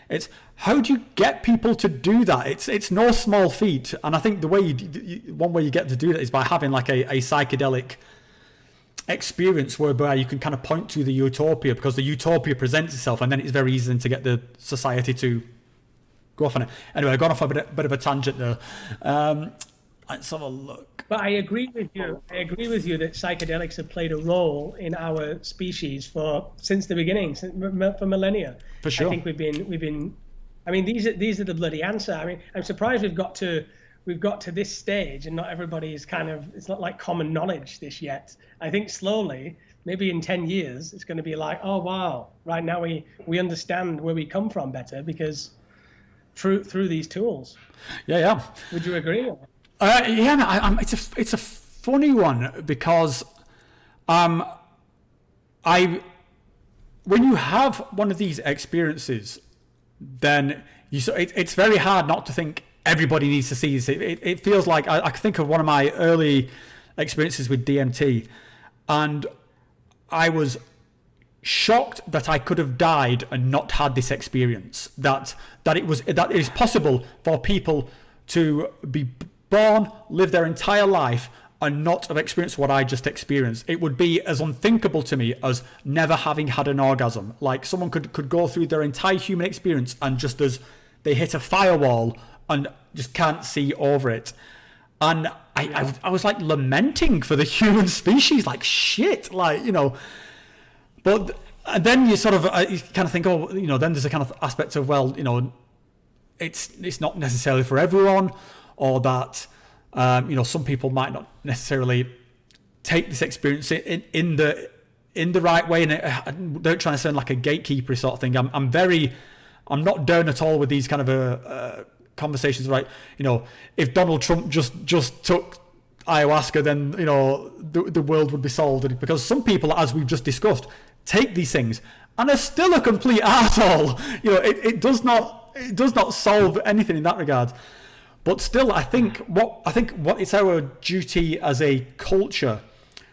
It's how do you get people to do that? It's no small feat, and I think the way one way you get to do that is by having like a psychedelic experience whereby you can kind of point to the utopia, because the utopia presents itself, and then it's very easy to get the society to go off on it. Anyway, I've gone off a bit of a tangent there. Let's have a look. But I agree with you. That psychedelics have played a role in our species since the beginning, for millennia. For sure. I think we've been. I mean, these are the bloody answer. I mean, I'm surprised we've got to this stage and not everybody is it's not like common knowledge this yet. I think slowly, maybe in 10 years, it's going to be like, oh wow, right now we understand where we come from better because through these tools. Yeah. Would you agree? It's a funny one because when you have one of these experiences, then it's very hard not to think everybody needs to see this. It feels like I think of one of my early experiences with DMT, and I was shocked that I could have died and not had this experience. That it is possible for people to be born, live their entire life, and not have experienced what I just experienced. It would be as unthinkable to me as never having had an orgasm. Like someone could go through their entire human experience, and just as they hit a firewall and just can't see over it. And I was like lamenting for the human species, like shit, like, you know. But then you sort of you kind of think, oh, you know, then there's a kind of aspect of, well, you know, it's not necessarily for everyone, or that you know, some people might not necessarily take this experience in the right way, and don't try to sound like a gatekeeper sort of thing. I'm not down at all with these kind of conversations, right? You know, if Donald Trump just took ayahuasca, then, you know, the world would be solved. Because some people, as we've just discussed, take these things and are still a complete arsehole. You know, it does not solve anything in that regard. But still, I think what it's our duty as a culture,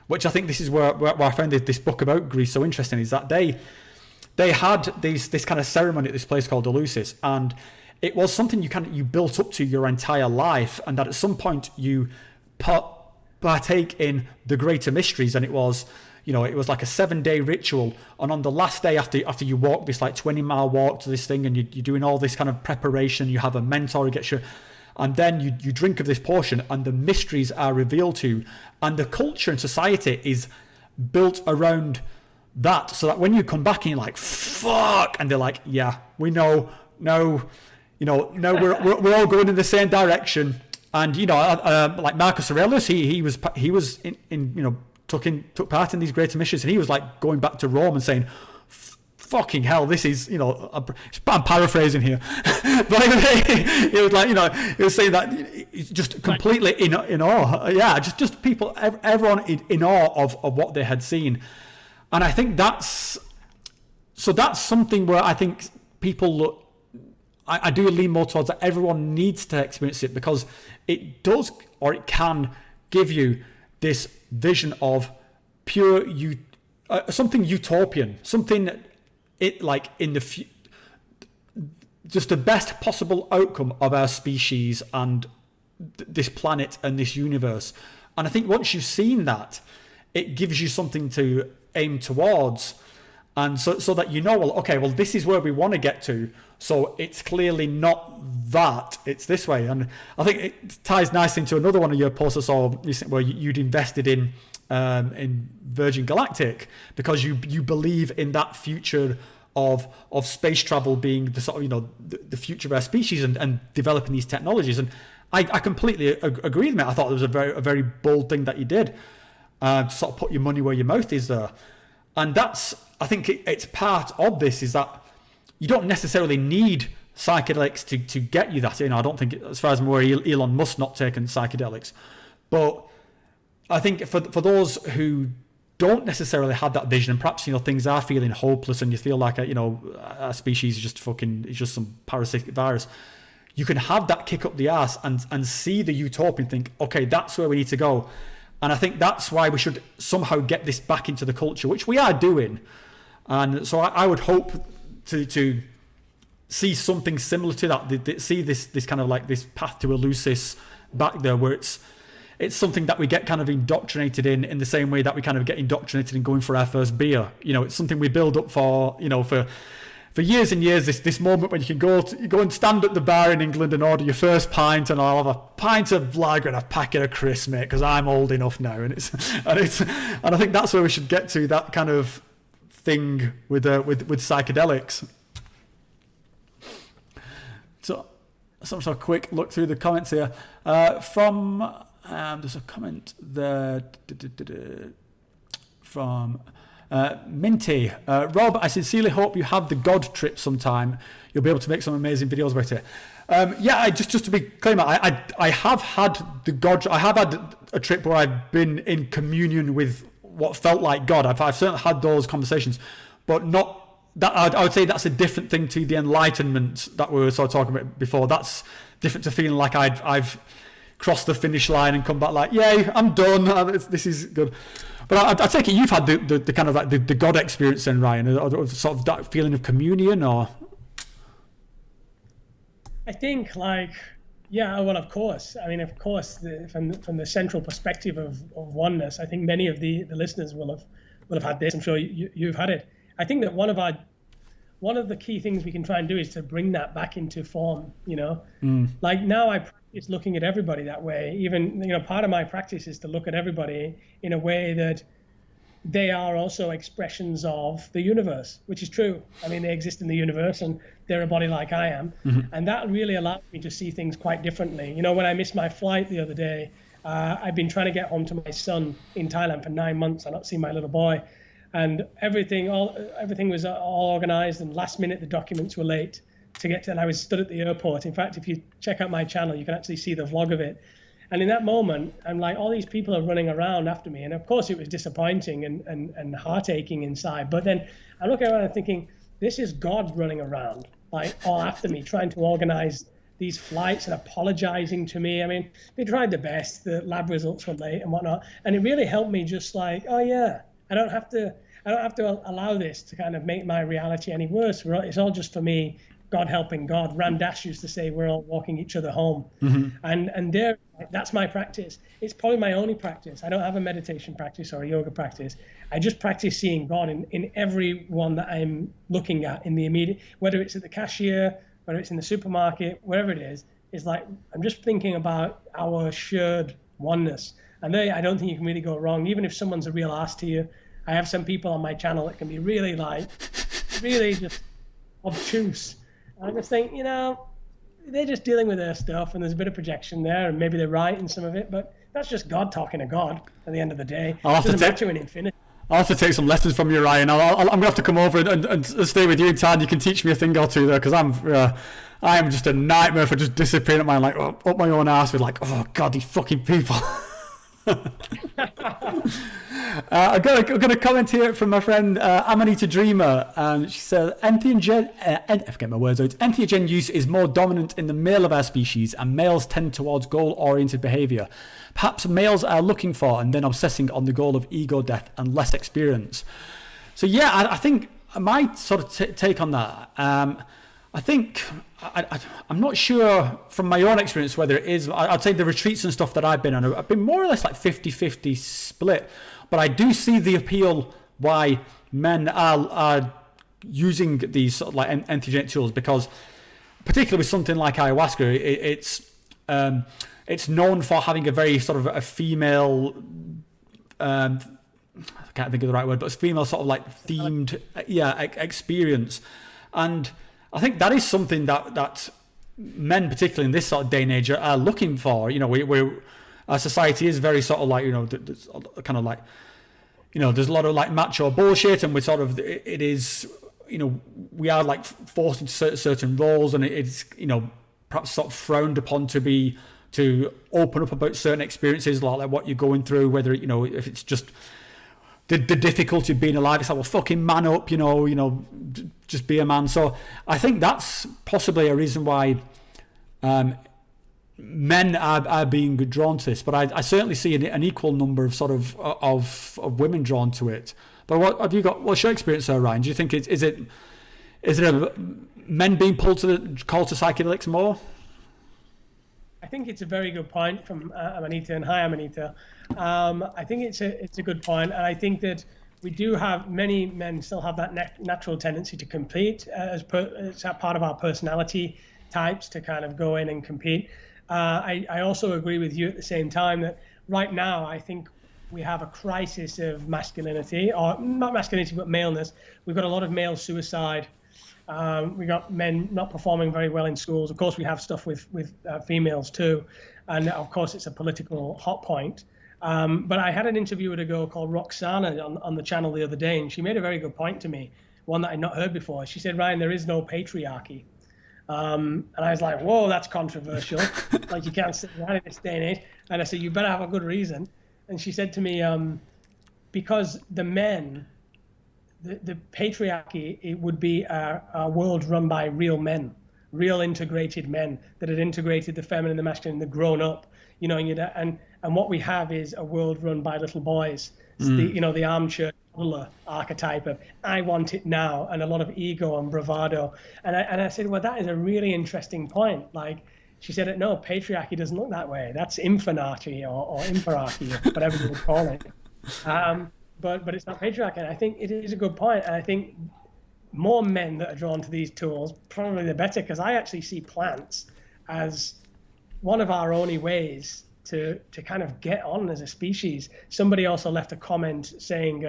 which I think this is where I found this book about Greece so interesting, is that they had this kind of ceremony at this place called Eleusis, and it was something you built up to your entire life, and that at some point you partake in the greater mysteries. And it was like a 7-day ritual, and on the last day after you walk this like 20-mile walk to this thing, and you're doing all this kind of preparation, you have a mentor who gets you, and then you drink of this portion, and the mysteries are revealed to you, and the culture and society is built around that, so that when you come back and you're like, fuck, and they're like, yeah, we know, no, you know, no, we're all going in the same direction. And, you know, like Marcus Aurelius, he was in you know, took part in these greater missions, and he was like going back to Rome and saying, fucking hell, this is, you know, I'm paraphrasing here, but he was like, you know, he was saying that just completely in awe. Yeah, just people, everyone in awe of what they had seen. And I think that's something where I think people look, I do lean more towards that everyone needs to experience it, because it does, or it can give you this vision of pure something utopian, something it like in the just the best possible outcome of our species and this planet and this universe. And I think once you've seen that, it gives you something to aim towards. And so that you know, well, okay, well, this is where we want to get to. So it's clearly not that, it's this way. And I think it ties nicely into another one of your posts I saw where you'd invested in Virgin Galactic, because you believe in that future of space travel being the sort of, you know, the future of our species and developing these technologies. And I completely agree with it. I thought it was a very bold thing that you did, to sort of put your money where your mouth is there. And that's, I think it's part of this, is that you don't necessarily need psychedelics to get you that. You know, I don't think, as far as I'm aware, Elon Musk not taking psychedelics. But I think for those who don't necessarily have that vision, and perhaps, you know, things are feeling hopeless and you feel like a species is just some parasitic virus, you can have that kick up the arse and see the utopia and think, okay, that's where we need to go. And I think that's why we should somehow get this back into the culture, which we are doing. And so I would hope to see something similar to that, see this kind of like this path to Eleusis back there, where it's something that we get kind of indoctrinated in the same way that we kind of get indoctrinated in going for our first beer. You know, it's something we build up for, you know, for years and years, this moment when you can go and stand at the bar in England and order your first pint, and I'll have a pint of lager and a packet of crisps, mate, because I'm old enough now. And I think that's where we should get to, that kind of thing with psychedelics. So a quick look through the comments here. From there's a comment there from Minty. Rob, I sincerely hope you have the God trip sometime. You'll be able to make some amazing videos about it. Yeah, just to be clear, I have had the God. I have had a trip where I've been in communion with what felt like God. I've certainly had those conversations, but not that. I would say that's a different thing to the enlightenment that we were sort of talking about before. That's different to feeling like I've crossed the finish line and come back like, yay, I'm done. This is good. But I take it you've had the kind of like the God experience then, Ryan, or sort of that feeling of communion, or? I think, like, yeah, well, of course. I mean, of course, from the central perspective of oneness, I think many of the listeners will have had this. I'm sure you've had it. I think that one of one of the key things we can try and do is to bring that back into form, Like now I practice looking at everybody that way. Even, part of my practice is to look at everybody in a way that they are also expressions of the universe, which is true. I mean, they exist in the universe and they're a body like I am. And that really allowed me to see things quite differently. When I missed my flight the other day, I've been trying to get home to my son in Thailand for 9 months. I've not seen my little boy. And everything was all organized, and last minute the documents were late to get to, and I was stood at the airport. In fact, if you check out my channel, you can actually see the vlog of it. And in that moment, I'm like, all these people are running around after me. And of course it was disappointing and heart-aching inside. But then I'm looking around and thinking, this is God running around, like all after me, trying to organize these flights and apologizing to me. I mean, they tried their best, the lab results were late and whatnot. And it really helped me just like, oh yeah, I don't have to allow this to kind of make my reality any worse. It's all just for me, God helping God. Ram Dass used to say, we're all walking each other home. And that's my practice. It's probably my only practice. I don't have a meditation practice or a yoga practice. I just practice seeing God in everyone that I'm looking at in the immediate, whether it's at the cashier, whether it's in the supermarket, wherever it is. It's like, I'm just thinking about our shared oneness. And there, I don't think you can really go wrong. Even if someone's a real ass to you, I have some people on my channel that can be really just obtuse. And I just think, they're just dealing with their stuff, and there's a bit of projection there, and maybe they're right in some of it, but that's just God talking to God at the end of the day. It doesn't matter in infinity. I'll have to take some lessons from you, Ryan. I'm going to have to come over and stay with you in town. You can teach me a thing or two there, because I am just a nightmare for just disappearing at my up my own ass with oh God, these fucking people. I'm gonna comment here from my friend Amanita Dreamer, and she said I forget my words. Entheogen use is more dominant in the male of our species, and males tend towards goal-oriented behaviour. Perhaps males are looking for and then obsessing on the goal of ego death and less experience. So yeah, I think my sort of take on that. I think I'm not sure from my own experience whether it is. I'd say the retreats and stuff that I've been on, I've been more or less like 50-50 split. But I do see the appeal why men are using these sort of like entheogenic tools, because particularly with something like ayahuasca, it's known for having a very sort of a female. I can't think of the right word, but it's female sort of like themed, experience, and I think that is something that men, particularly in this sort of day and age, are looking for. Our society is very sort of like, kind of like, there's a lot of like macho bullshit, and we're sort of, it is, we are like forced into certain roles, and it's, perhaps sort of frowned upon to open up about certain experiences, like what you're going through, whether, if it's just the difficulty of being alive. It's like, well, fucking man up, just be a man. So I think that's possibly a reason why men are being drawn to this, but I certainly see an equal number of sort of women drawn to it. But what have you got? What's your experience there, Ryan? Do you think is it men being pulled to the call to psychedelics more? I think it's a very good point from Amanita, and hi Amanita. I think it's a good point, and I think that we do have, many men still have that natural tendency to compete as part of our personality types, to kind of go in and compete. I also agree with you at the same time that right now I think we have a crisis of masculinity, or not masculinity but maleness. We've got a lot of male suicide. We got men not performing very well in schools. Of course, we have stuff with females too, and of course it's a political hot point. But I had an interview with a girl called Roxana on the channel the other day, and she made a very good point to me, one that I'd not heard before. She said, Ryan, there is no patriarchy. And I was like, whoa, that's controversial. Like, you can't say that in this day and age. And I said, you better have a good reason. And she said to me, because the men, the patriarchy, it would be a world run by real men, real integrated men that had integrated the feminine, the masculine, the grown up, and what we have is a world run by little boys. It's the armchair toddler archetype of I want it now, and a lot of ego and bravado. And I said, well, that is a really interesting point. Like, she said, no, patriarchy doesn't look that way. That's infinarchy or imperarchy, or whatever you would call it. But it's not patriarchy. And I think it is a good point. And I think more men that are drawn to these tools, probably the better, because I actually see plants as one of our only ways to kind of get on as a species. Somebody also left a comment saying,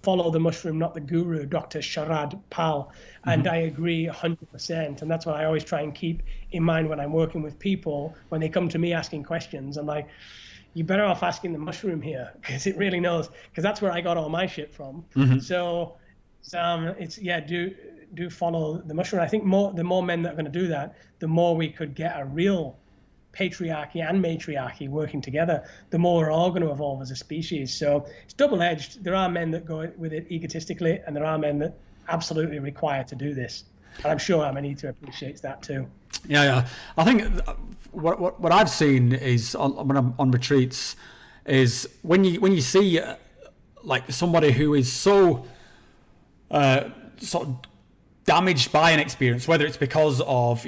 follow the mushroom, not the guru, Dr. Sharad Pal. And I agree 100%. And that's what I always try and keep in mind when I'm working with people. When they come to me asking questions, I'm like, you're better off asking the mushroom here, because it really knows, because that's where I got all my shit from. So do follow the mushroom. I think the more men that are going to do that, the more we could get a real patriarchy and matriarchy working together, the more we're all going to evolve as a species. So it's double-edged. There are men that go with it egotistically, and there are men that absolutely require to do this. And I'm sure Amanita appreciates that too. Yeah. I think what I've seen is when I'm on retreats is when you see like somebody who is so sort of damaged by an experience, whether it's because of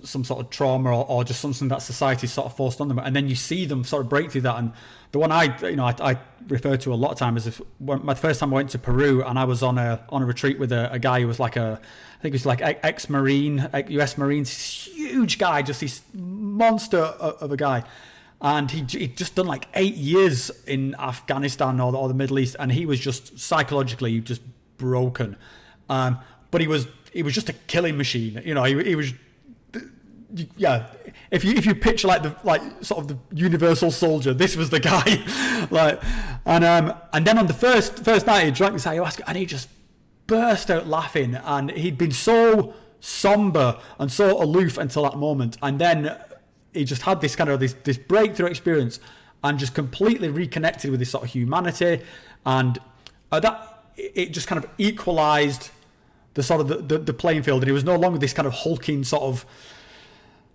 some sort of trauma or just something that society sort of forced on them, and then you see them sort of break through that. And the one I refer to a lot of time is my first time I went to Peru, and I was on a retreat with a guy who was like I think he was like ex-Marine, US Marines, huge guy, just this monster of a guy. And he'd just done like 8 years in Afghanistan or the Middle East, and he was just psychologically just broken. But he was just a killing machine. He was, yeah. If you picture like sort of the universal soldier, this was the guy. And then on the first night he drank this ayahuasca, and he just burst out laughing, and he'd been so somber and so aloof until that moment, and then he just had this kind of this breakthrough experience, and just completely reconnected with this sort of humanity, and that it just kind of equalized the sort of the playing field, and he was no longer this kind of hulking sort of,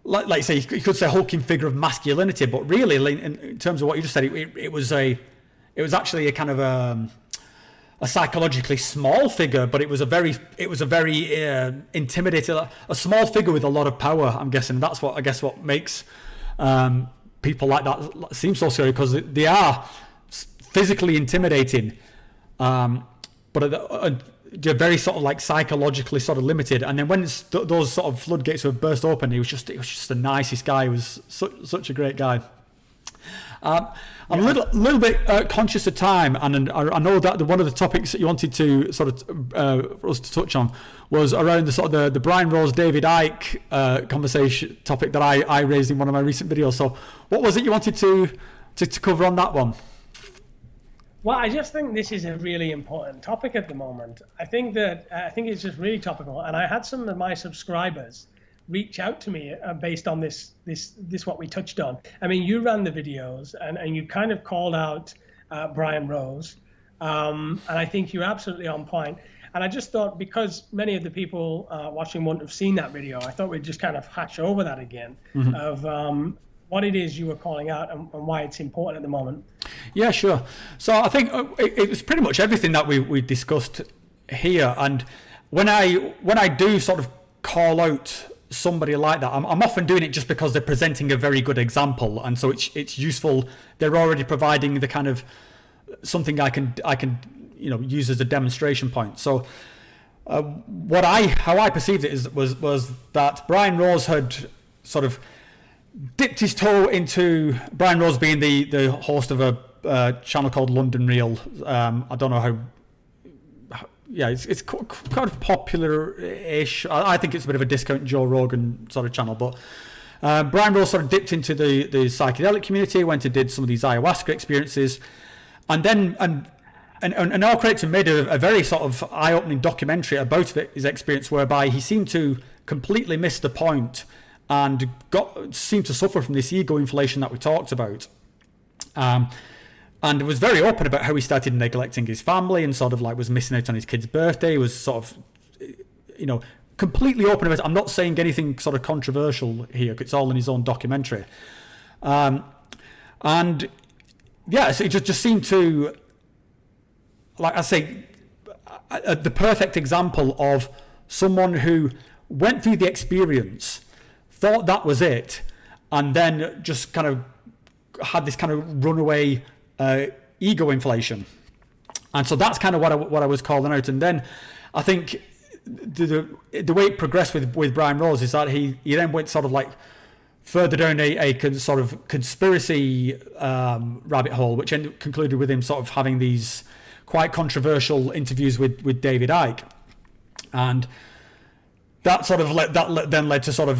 like say, you could say hulking figure of masculinity, but really in terms of what you just said, it was actually a kind of a psychologically small figure, but it was a very intimidating, a small figure with a lot of power. I'm guessing that's what makes people like that seem so scary, because they are physically intimidating, but they're very sort of like psychologically sort of limited. And then when those sort of floodgates were burst open, he was just the nicest guy. He was such a great guy. I'm a little bit conscious of time, and I know that one of the topics that you wanted to sort of for us to touch on was around the sort of the Brian Rose, David Icke conversation topic that I raised in one of my recent videos. So what was it you wanted to cover on that one? Well, I just think this is a really important topic at the moment. I think it's just really topical, and I had some of my subscribers reach out to me based on this what we touched on. I mean, you ran the videos and you kind of called out Brian Rose, and I think you're absolutely on point. And I just thought, because many of the people watching wouldn't have seen that video, I thought we'd just kind of hatch over that again, of what it is you were calling out and why it's important at the moment. Yeah, sure. So I think it was pretty much everything that we discussed here. And when I do sort of call out somebody like that, I'm often doing it just because they're presenting a very good example, and so it's useful. They're already providing the kind of something I can use as a demonstration point. So how I perceived it was that Brian Rose had sort of dipped his toe into, Brian Rose being the host of a channel called London Real. I don't know how. Yeah, it's kind of popular-ish. I think it's a bit of a discount Joe Rogan sort of channel, but Brian Rose sort of dipped into the psychedelic community, went and did some of these ayahuasca experiences, and then and all credit to him, made a very sort of eye-opening documentary about his experience, whereby he seemed to completely miss the point and seemed to suffer from this ego inflation that we talked about. And was very open about how he started neglecting his family and sort of like was missing out on his kid's birthday. He was sort of, completely open about it. I'm not saying anything sort of controversial here, it's all in his own documentary. And yeah, so it just seemed to, like I say, the perfect example of someone who went through the experience, thought that was it, and then just kind of had this kind of runaway ego inflation. And so that's kind of what I was calling out. And then I think the way it progressed with Brian Rose is that he then went sort of like further down a sort of conspiracy rabbit hole, which concluded with him sort of having these quite controversial interviews with David Icke, and that sort of then led to sort of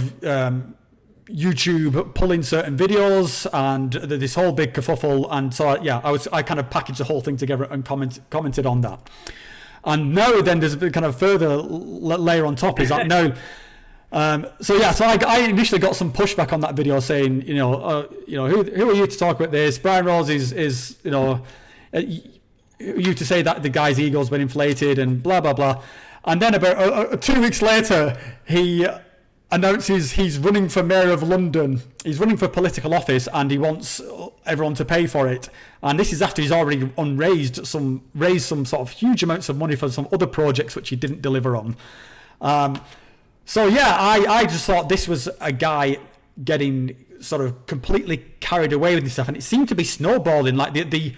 YouTube pulling certain videos and this whole big kerfuffle. And so I kind of packaged the whole thing together and commented on that. And now then there's a kind of further layer on top is that now. So I initially got some pushback on that video saying, who are you to talk about this? Brian Rose is you to say that the guy's ego's been inflated and blah blah blah. And then about 2 weeks later, he announces he's running for mayor of London. He's running for political office and he wants everyone to pay for it. And this is after he's already raised some sort of huge amounts of money for some other projects which he didn't deliver on. I just thought this was a guy getting sort of completely carried away with this stuff, and it seemed to be snowballing. Like the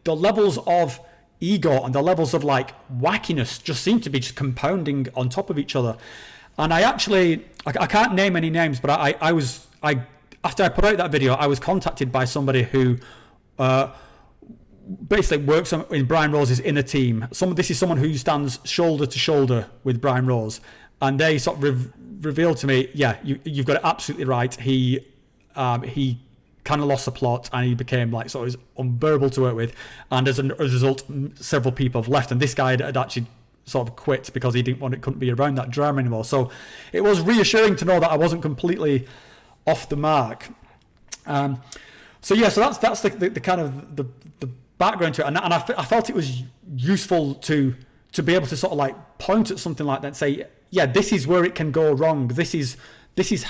levels of ego and the levels of like wackiness just seemed to be just compounding on top of each other. And I can't name any names, but I after I put out that video, I was contacted by somebody who basically works in Brian Rose's inner team. This is someone who stands shoulder to shoulder with Brian Rose, and they sort of revealed to me, you've got it absolutely right. He kind of lost the plot and he became like sort of unbearable to work with, and as a result several people have left, and this guy had actually sort of quit because he couldn't be around that drama anymore. So it was reassuring to know that I wasn't completely off the mark. So that's the kind of the background to it, and I felt it was useful to be able to sort of like point at something like that and say, this is where it can go wrong. This is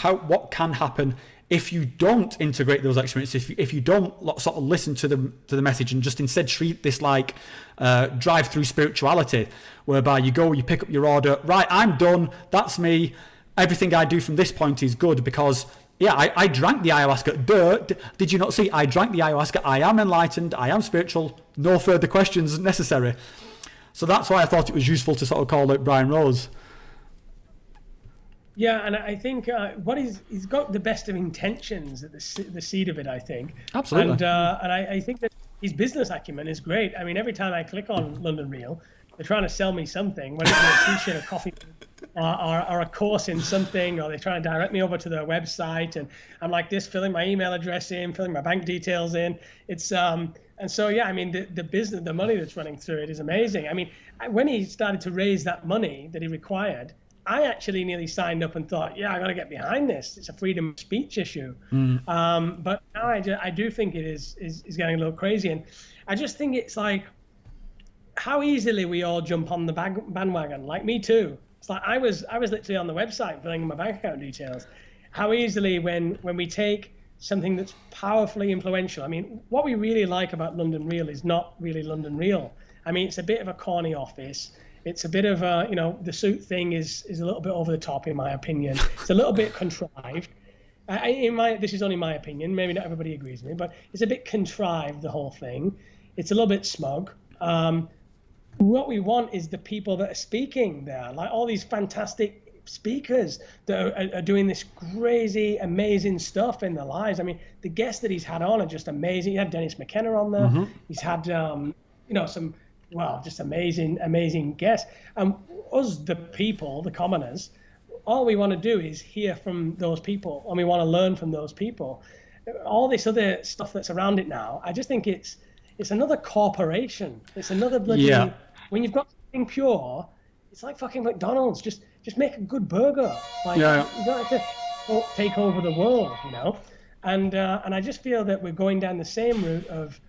what can happen if you don't integrate those experiences, if you don't sort of listen to the message and just instead treat this like drive-through spirituality, whereby you pick up your order, right, I'm done, that's me, everything I do from this point is good because I drank the ayahuasca. Did you not see? I drank the ayahuasca. I am enlightened. I am spiritual. No further questions necessary. So that's why I thought it was useful to sort of call out Brian Rose. Yeah, and I think he's got the best of intentions at the seed of it, I think. Absolutely. And I think that his business acumen is great. I mean, every time I click on London Real, they're trying to sell me something, whether it's a t-shirt, a coffee, or a course in something, or they're trying to direct me over to their website, and I'm like this, filling my email address in, filling my bank details in. It's and so I mean, the business, the money that's running through it is amazing. I mean, when he started to raise that money that he required, I actually nearly signed up and thought, I got to get behind this. It's a freedom of speech issue. But now I do think it is getting a little crazy, and I just think it's like how easily we all jump on the bandwagon. Like me too. It's like I was literally on the website filling in my bank account details. How easily when we take something that's powerfully influential. I mean, what we really like about London Real is not really London Real. I mean, it's a bit of a corny office. It's a bit of a, the suit thing is a little bit over the top, in my opinion. It's a little bit contrived. This is only my opinion. Maybe not everybody agrees with me, but it's a bit contrived, the whole thing. It's a little bit smug. What we want is the people that are speaking there, like all these fantastic speakers that are doing this crazy, amazing stuff in their lives. I mean, the guests that he's had on are just amazing. He had Dennis McKenna on there. Mm-hmm. He's had, some, just amazing guests. Us, the people, the commoners, all we want to do is hear from those people, and we want to learn from those people. All this other stuff that's around it now, I just think it's another corporation. It's another bloody. When you've got something pure, it's like fucking McDonald's. Just make a good burger. Like you don't have to take over the world, And I just feel that we're going down the same route of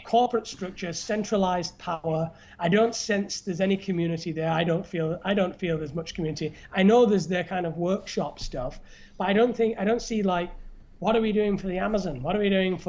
corporate structure, centralized power. I don't sense there's any community there. I don't feel there's much community. I know there's their kind of workshop stuff, but I don't see like, what are we doing for the Amazon? What are we doing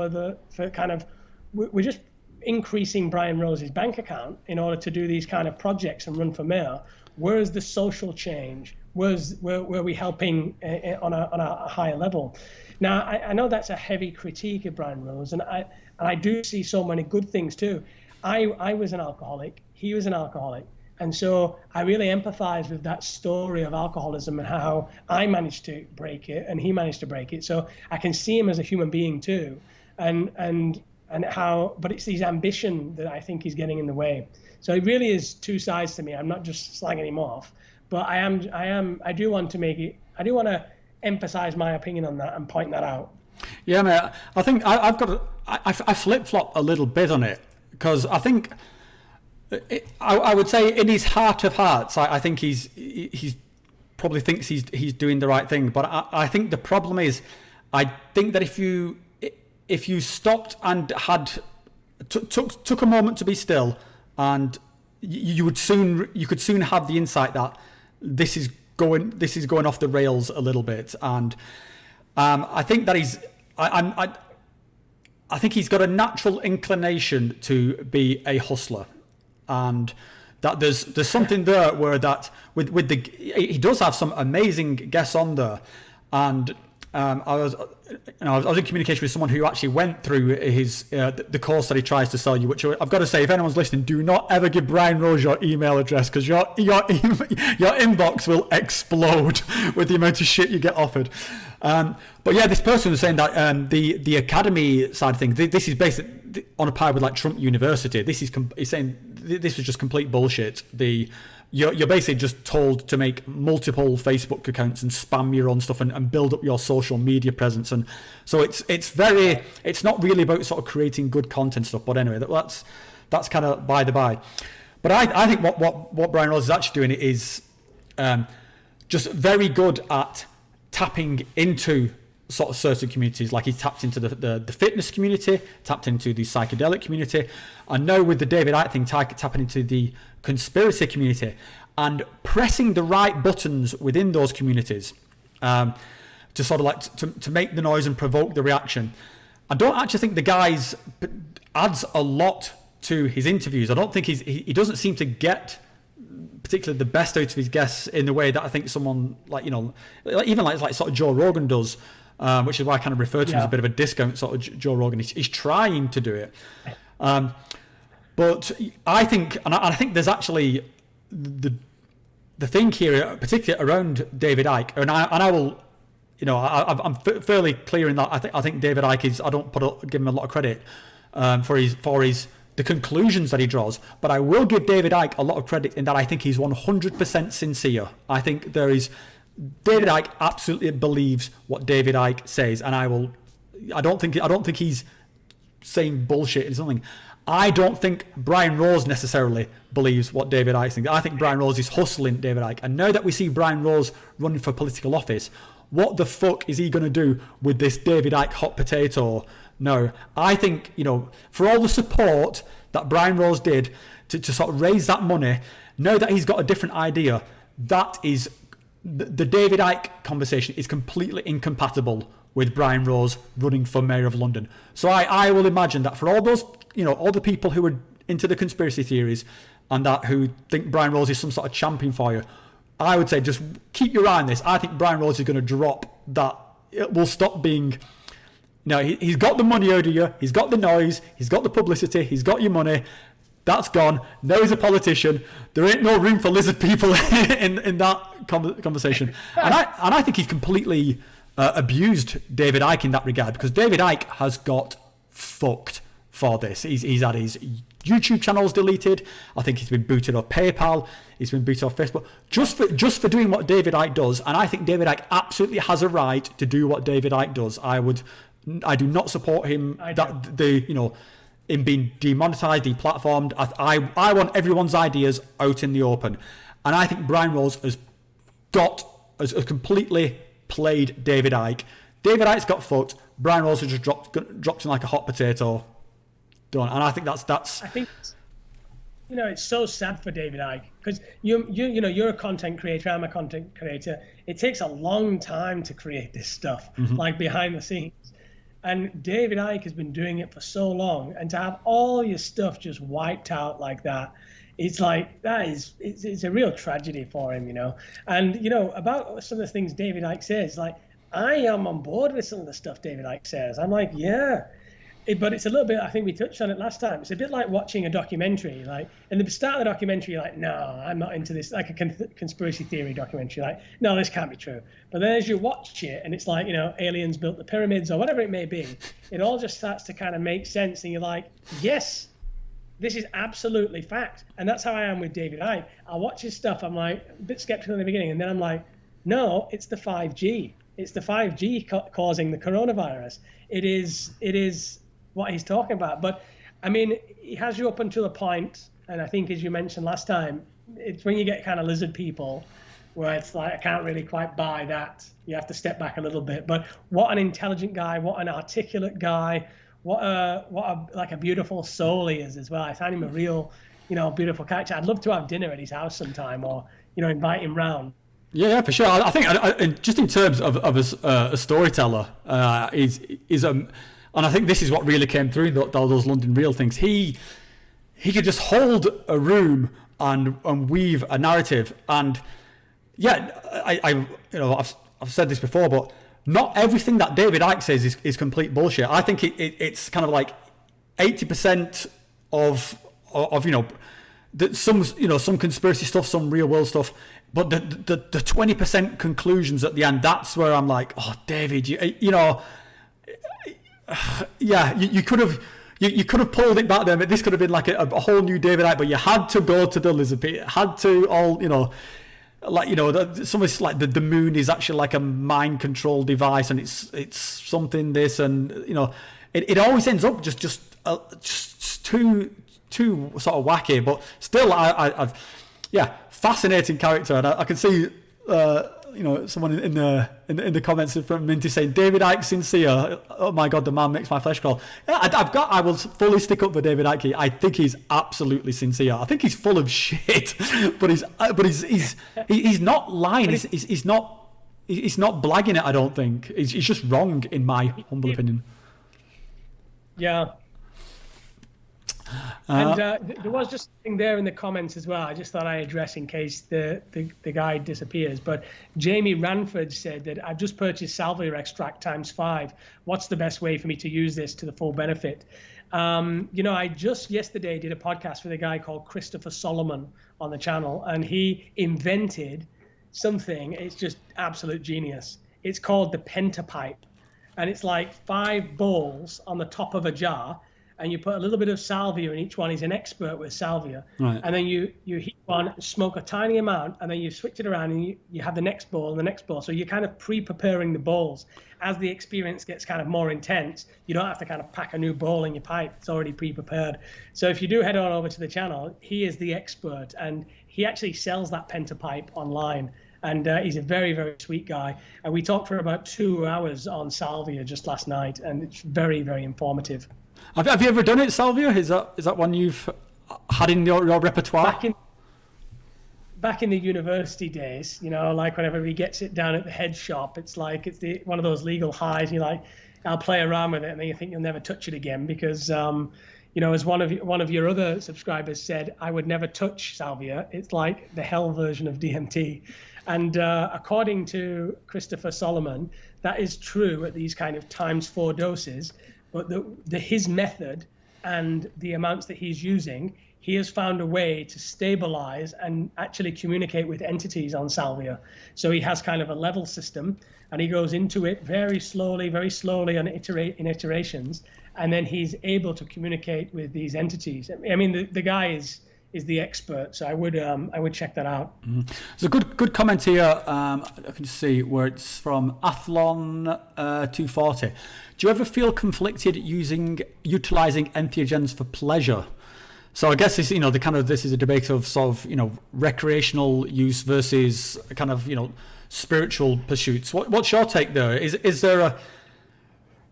we're just increasing Brian Rose's bank account in order to do these kind of projects and run for mayor. Where's the social change? Where we helping on a higher level? Now, I know that's a heavy critique of Brian Rose, and I do see so many good things too. I was an alcoholic. He was an alcoholic. And so I really empathize with that story of alcoholism and how I managed to break it and he managed to break it. So I can see him as a human being too. And how, but it's his ambition that I think is getting in the way. So it really is two sides to me. I'm not just slagging him off, but I do want to emphasize my opinion on that and point that out. Yeah, mate. I think I flip-flop a little bit on it, because I think I would say in his heart of hearts, I think he's probably thinks he's doing the right thing. But I think the problem is, I think that if you stopped and took a moment to be still, and you could soon have the insight that this is going off the rails a little bit. And I think that I think he's got a natural inclination to be a hustler, and that there's something there where that he does have some amazing guests on there. And I was in communication with someone who actually went through his the course that he tries to sell you, which I've got to say, if anyone's listening, do not ever give Brian Rose your email address, because your inbox will explode with the amount of shit you get offered. But yeah, this person was saying that the academy side of things, this is basically on a par with like Trump University. He's saying this was just complete bullshit. You're basically just told to make multiple Facebook accounts and spam your own stuff and build up your social media presence. And so it's not really about sort of creating good content stuff. But anyway, that's kind of by the by. But I think what Brian Rose is actually doing is just very good at tapping into sort of certain communities. Like he tapped into the fitness community, tapped into the psychedelic community, and now with the David Icke thing, tapping into the conspiracy community and pressing the right buttons within those communities to sort of like to make the noise and provoke the reaction. I don't actually think the guy's adds a lot to his interviews. I don't think he doesn't seem to get particularly the best out of his guests in the way that I think someone like, even like sort of Joe Rogan does, which is why I kind of refer to him as a bit of a discount sort of Joe Rogan. He's trying to do it. But I think, and I think there's actually the thing here, particularly around David Icke, and I will, I'm fairly clear in that I think David Icke is, I don't give him a lot of credit for the conclusions that he draws, but I will give David Icke a lot of credit in that I think he's 100% sincere. I think David Icke absolutely believes what David Icke says, and I don't think he's saying bullshit or something. I don't think Brian Rose necessarily believes what David Icke thinks. I think Brian Rose is hustling David Icke. And now that we see Brian Rose running for political office, what the fuck is he going to do with this David Icke hot potato? No, I think, for all the support that Brian Rose did to sort of raise that money, now that he's got a different idea, that is the David Icke conversation is completely incompatible with Brian Rose running for Mayor of London. So I will imagine that for all those, all the people who are into the conspiracy theories and that who think Brian Rose is some sort of champion for you, I would say just keep your eye on this. I think Brian Rose is going to drop that. It will stop being, he's got the money out of you, he's got the noise, he's got the publicity, he's got your money. That's gone. Now he's a politician. There ain't no room for lizard people in that conversation. And I think he's completely abused David Icke in that regard, because David Icke has got fucked for this. He's had his YouTube channels deleted. I think he's been booted off PayPal. He's been booted off Facebook just for doing what David Icke does. And I think David Icke absolutely has a right to do what David Icke does. I do not support him in being demonetized, deplatformed. I want everyone's ideas out in the open. And I think Brian Rose has completely played David Icke. David Icke's got fucked. Brian Rose has just dropped in like a hot potato. Done. And I think that's. I think, it's so sad for David Icke, because you're a content creator. I'm a content creator. It takes a long time to create this stuff, like behind the scenes. And David Icke has been doing it for so long, and to have all your stuff just wiped out like that, it's like it's a real tragedy for him, And about some of the things David Icke says, like I am on board with some of the stuff David Icke says. I'm like, yeah. But it's a little bit, I think we touched on it last time. It's a bit like watching a documentary. Like, in the start of the documentary, you're like, no, I'm not into this. Like a conspiracy theory documentary. Like, no, this can't be true. But then as you watch it, and it's like, aliens built the pyramids or whatever it may be, it all just starts to kind of make sense. And you're like, yes, this is absolutely fact. And that's how I am with David Icke. I watch his stuff. I'm like a bit skeptical in the beginning. And then I'm like, no, it's the 5G. It's the 5G causing the coronavirus. It is what he's talking about. But I mean, he has you up until a point, and I think as you mentioned last time, it's when you get kind of lizard people where it's like, I can't really quite buy that. You have to step back a little bit. But what an intelligent guy, what an articulate guy, what a beautiful soul he is as well. I find him a real, beautiful character. I'd love to have dinner at his house sometime, or invite him round. Yeah, for sure. I think just in terms of a storyteller, and I think this is what really came through in all those London Real things. He could just hold a room and weave a narrative. And yeah, I've said this before, but not everything that David Icke says is complete bullshit. I think it's kind of like 80% of some conspiracy stuff, some real world stuff. But the 20% conclusions at the end, that's where I'm like, oh, David, you could have pulled it back there. But this could have been like a whole new David Icke, but you had to go to the lizard pit. It had to somebody's like the moon is actually like a mind control device, and it's something this, and it always ends up just too sort of wacky, but still I've fascinating character, and I can see someone in the comments from Minty saying David Icke sincere. Oh my god, the man makes my flesh crawl. Yeah, I will fully stick up for David Icke. I think he's absolutely sincere. I think he's full of shit, but he's not lying. He's not blagging it. I don't think he's just wrong, in my humble opinion. Yeah. And there was just something there in the comments as well. I just thought I'd address in case the guy disappears. But Jamie Ranford said that I've just purchased salvia extract ×5. What's the best way for me to use this to the full benefit? I just yesterday did a podcast with a guy called Christopher Solomon on the channel, and he invented something. It's just absolute genius. It's called the Penta Pipe, and it's like 5 balls on the top of a jar. And you put a little bit of salvia in each one. He's an expert with salvia. Right. And then you heat one, smoke a tiny amount, and then you switch it around, and you have the next ball and the next ball. So you're kind of pre-preparing the balls. As the experience gets kind of more intense, you don't have to kind of pack a new ball in your pipe. It's already pre-prepared. So if you do head on over to the channel, he is the expert, and he actually sells that Penta Pipe online. And he's a very, very sweet guy. And we talked for about 2 hours on salvia just last night, and it's very, very informative. Have you ever done it, salvia? Is that one you've had in your repertoire? Back in the university days, like whenever he gets it down at the head shop, it's like one of those legal highs. You're like, I'll play around with it, and then you think you'll never touch it again because, as one of your other subscribers said, I would never touch salvia. It's like the hell version of DMT. And according to Christopher Solomon, that is true at these kind of ×4 doses. But his method and the amounts that he's using, he has found a way to stabilize and actually communicate with entities on salvia. So he has kind of a level system, and he goes into it very slowly in iterations, and then he's able to communicate with these entities. I mean, the guy is the expert, so I would check that out. Mm-hmm. There's a good comment here. I can see where it's from Athlon 240. Do you ever feel conflicted utilizing entheogens for pleasure? So I guess this, this is a debate of sort of, recreational use versus kind of, spiritual pursuits. What's your take there? Is there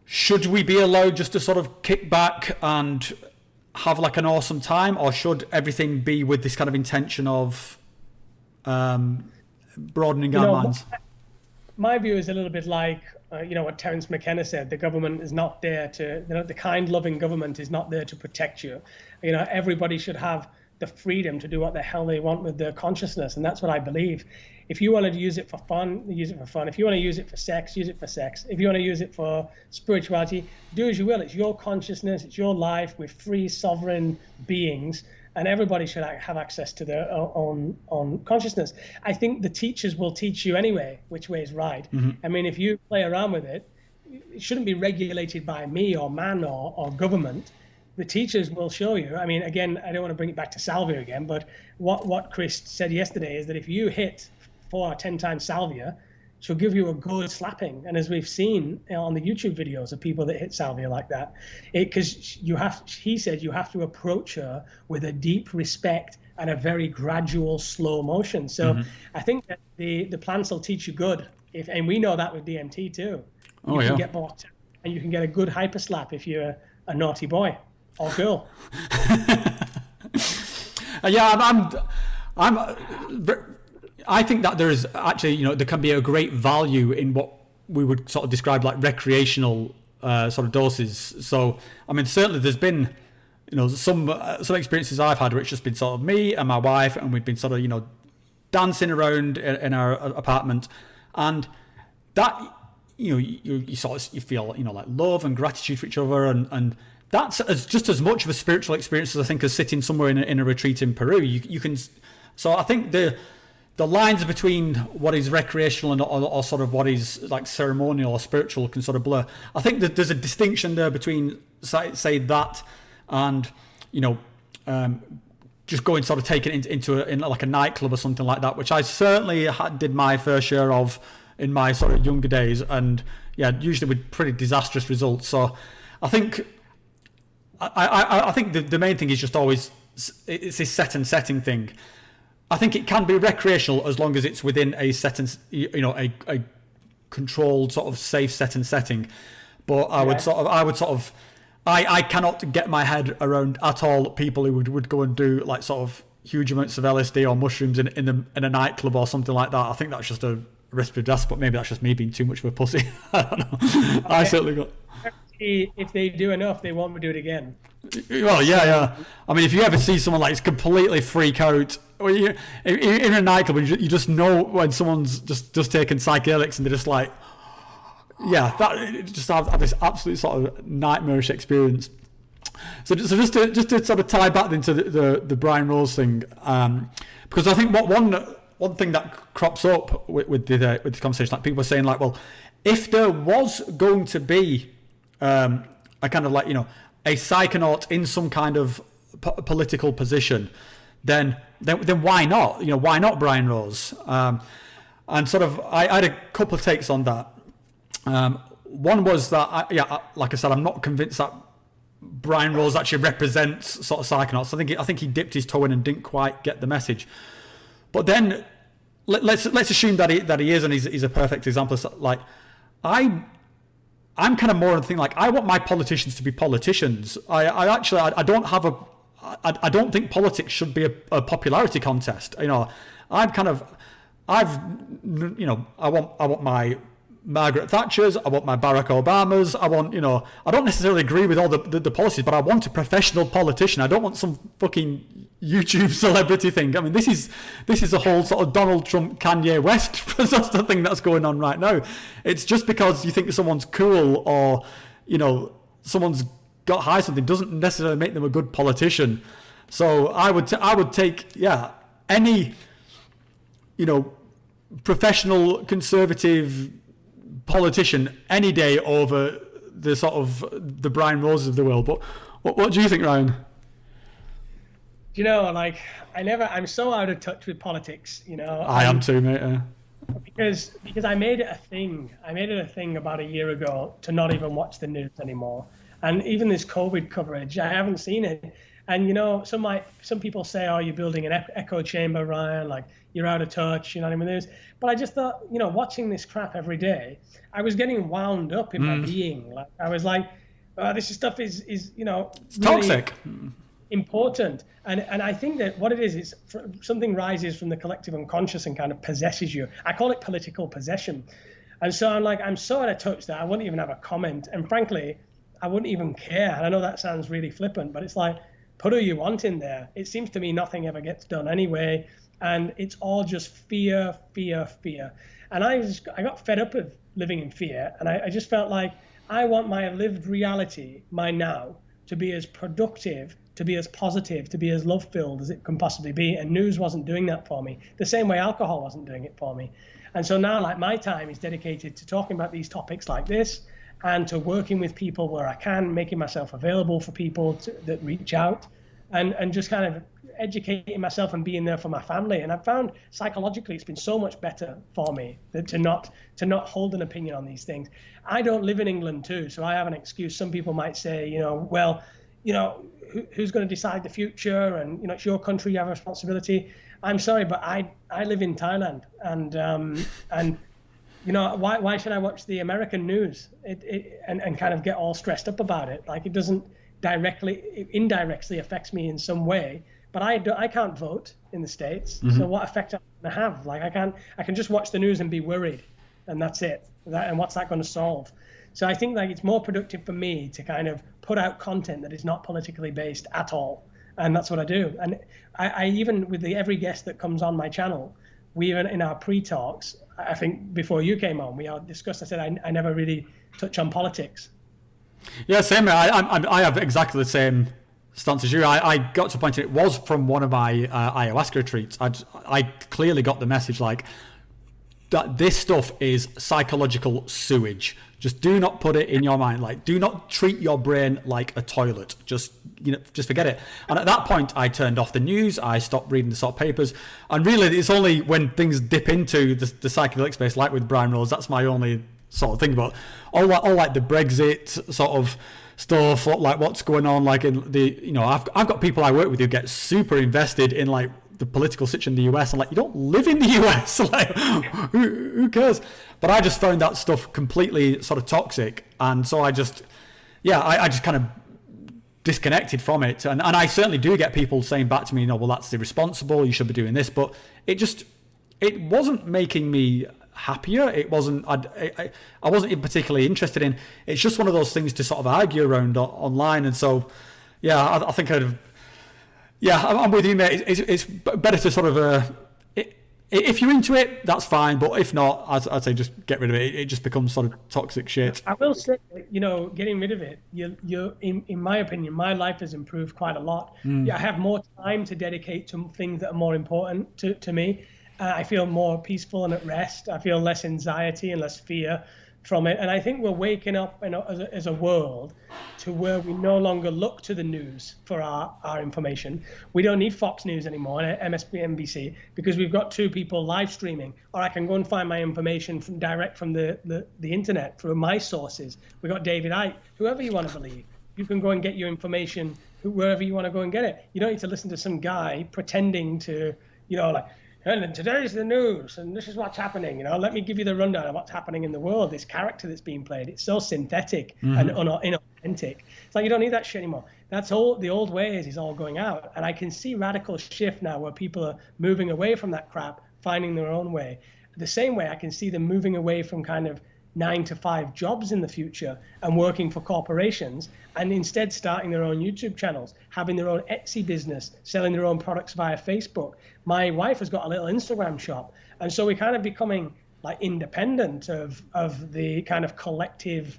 should we be allowed just to sort of kick back and have like an awesome time, or should everything be with this kind of intention of broadening our minds? My view is a little bit like what Terence McKenna said. The government is not there to, the kind, loving government is not there to protect you. Everybody should have the freedom to do what the hell they want with their consciousness, and that's what I believe. If you want to use it for fun, use it for fun. If you want to use it for sex, use it for sex. If you want to use it for spirituality, do as you will. It's your consciousness, it's your life. We're free, sovereign beings, and everybody should have access to their own consciousness. I think the teachers will teach you anyway which way is right. I mean, if you play around with it, it shouldn't be regulated by me or man or government. The teachers will show you. I mean, again, I don't want to bring it back to salvia again, but what Chris said yesterday is that if you hit 4 or 10 times salvia, she'll give you a good slapping. And as we've seen on the YouTube videos of people that hit salvia like that, because he said you have to approach her with a deep respect and a very gradual, slow motion. So I think that the plants will teach you good. And we know that with DMT too. You can get blocked, and you can get a good hyper slap if you're a naughty boy or girl. I think that there is actually, there can be a great value in what we would sort of describe like recreational sort of doses. So, I mean, certainly there's been, some experiences I've had where it's just been sort of me and my wife, and we've been sort of, dancing around in our apartment, and that, you sort of, you feel, like love and gratitude for each other, and that's just as much of a spiritual experience as I think as sitting somewhere in a retreat in Peru. You can, so I think the lines between what is recreational and or sort of what is like ceremonial or spiritual can sort of blur. I think that there's a distinction there between say that and just going sort of taking it into like a nightclub or something like that, which I certainly did my fair share of in my sort of younger days, and usually with pretty disastrous results. So I think I think the main thing is just always it's this set and setting thing. I think it can be recreational as long as it's within a set and a controlled sort of safe set and setting. But I cannot get my head around at all people who would go and do like sort of huge amounts of LSD or mushrooms in a nightclub or something like that. I think that's just a recipe for death, but maybe that's just me being too much of a pussy. I don't know. Okay. I certainly got. If they do enough, they won't do it again. Well, yeah. I mean, if you ever see someone like completely freak out, or in a nightclub, you just know when someone's just taking psychedelics and they're just like, that just have this absolute sort of nightmarish experience. So just to sort of tie back into the Brian Rose thing, because I think one thing that crops up with the conversation, like people are saying like, well, if there was going to be a kind of like a psychonaut in some kind of political position, then why not? Why not Brian Rose? And sort of I had a couple of takes on that. One was that like I said, I'm not convinced that Brian Rose actually represents sort of psychonauts. I think he dipped his toe in and didn't quite get the message. But then let's assume that he is, and he's a perfect example. Like I'm kind of more on the thing like I want my politicians to be politicians. I don't think politics should be a popularity contest. I want my Margaret Thatcher's, I want my Barack Obama's, I don't necessarily agree with all the policies, but I want a professional politician. I don't want some fucking YouTube celebrity thing. I mean, this is a whole sort of Donald Trump, Kanye West sort of thing that's going on right now. It's just because you think someone's cool or, someone's got high something doesn't necessarily make them a good politician. So I would take, any, professional conservative politician any day over the sort of the Brian Roses of the world. But what do you think, Ryan? I'm so out of touch with politics, I am too, mate. Because I made it a thing. I made it a thing about a year ago to not even watch the news anymore. And even this COVID coverage, I haven't seen it. And some people say, "Oh, you're building an echo chamber, Ryan. Like you're out of touch." You know what I mean? But I just thought, watching this crap every day, I was getting wound up in my being. Like I was like, "This stuff is really toxic, important." And I think that what it is something rises from the collective unconscious and kind of possesses you. I call it political possession. And so I'm so out of touch that I wouldn't even have a comment. And frankly, I wouldn't even care. And I know that sounds really flippant, but it's like, put who you want in there. It seems to me nothing ever gets done anyway. and it's all just fear, fear, fear. And I got fed up with living in fear, and I just felt like I want my lived reality, my now, to be as productive, to be as positive, to be as love-filled as it can possibly be. And news wasn't doing that for me, the same way alcohol wasn't doing it for me. And so now, like, my time is dedicated to talking about these topics like this, and to working with people where I can, making myself available for people that reach out, and just kind of educating myself and being there for my family. And I've found psychologically it's been so much better for me to not hold an opinion on these things. I don't live in England too, so I have an excuse. Some people might say, well, who's going to decide the future? And it's your country, you have a responsibility. I'm sorry, but I live in Thailand, and why should I watch the American news and kind of get all stressed up about it? Like, it doesn't indirectly affects me in some way. But I can't vote in the States, so what effect am I going to have? Like, I can just watch the news and be worried, and that's it. And what's that going to solve? So I think like it's more productive for me to kind of put out content that is not politically based at all, and that's what I do. And I even with every guest that comes on my channel, we even in our pre-talks, I think before you came on, we all discussed. I said I never really touch on politics. Yeah, same. I have exactly the same stance as you. I got to a point, and it was from one of my ayahuasca retreats. I clearly got the message like that this stuff is psychological sewage. Just do not put it in your mind. Like, do not treat your brain like a toilet. Just forget it. And at that point, I turned off the news. I stopped reading the sort of papers. And really, it's only when things dip into the psychedelic space, like with Brian Rose, that's my only sort of thing about all like the Brexit sort of stuff, like what's going on, like in the, I've got people I work with who get super invested in like the political situation in the US. I'm like, you don't live in the US, like who cares? But I just found that stuff completely sort of toxic, and so I just kind of disconnected from it. And I certainly do get people saying back to me, well, that's irresponsible, you should be doing this, but it wasn't making me happier. It wasn't. I wasn't particularly interested in. It's just one of those things to sort of argue around online, and so I think I'm with you, mate. It's better to sort of if you're into it, that's fine, but if not, I'd say just get rid of it. It just becomes sort of toxic shit. I will say, getting rid of it, you in my opinion, my life has improved quite a lot. I have more time to dedicate to things that are more important to me. I feel more peaceful and at rest. I feel less anxiety and less fear from it. And I think we're waking up as a world to where we no longer look to the news for our information. We don't need Fox News anymore, MSNBC, because we've got two people live streaming, or I can go and find my information direct from the internet through my sources. We've got David Icke, whoever you want to believe. You can go and get your information wherever you want to go and get it. You don't need to listen to some guy pretending to, and today's the news, and this is what's happening. Let me give you the rundown of what's happening in the world. This character that's being played, it's so synthetic and inauthentic. It's like you don't need that shit anymore. That's all. The old ways is all going out, and I can see radical shift now where people are moving away from that crap, finding their own way. The same way I can see them moving away from kind of 9-to-5 jobs in the future and working for corporations, and instead starting their own YouTube channels, having their own Etsy business, selling their own products via Facebook. My wife has got a little Instagram shop, and so we're kind of becoming like independent of the kind of collective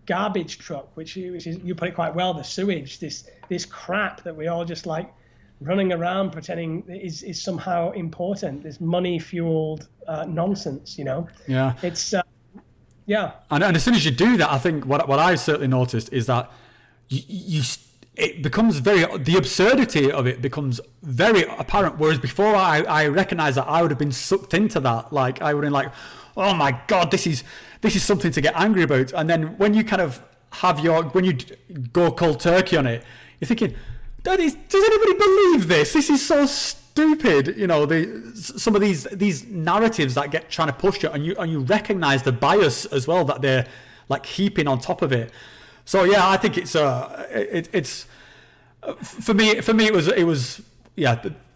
garbage truck, which is, you put it quite well, the sewage, this crap that we all just like running around pretending is somehow important, this money fueled nonsense. Yeah, it's yeah. And as soon as you do that, I think what I've certainly noticed is that it becomes the absurdity of it becomes very apparent. Whereas before I recognized that I would have been sucked into that. Like I would have been like, oh my God, this is something to get angry about. And then when you kind of when you go cold turkey on it, you're thinking, does anybody believe this? This is so stupid. Some of these narratives that get trying to push you, and you recognize the bias as well that they're like heaping on top of it. So yeah, I think it's for me it was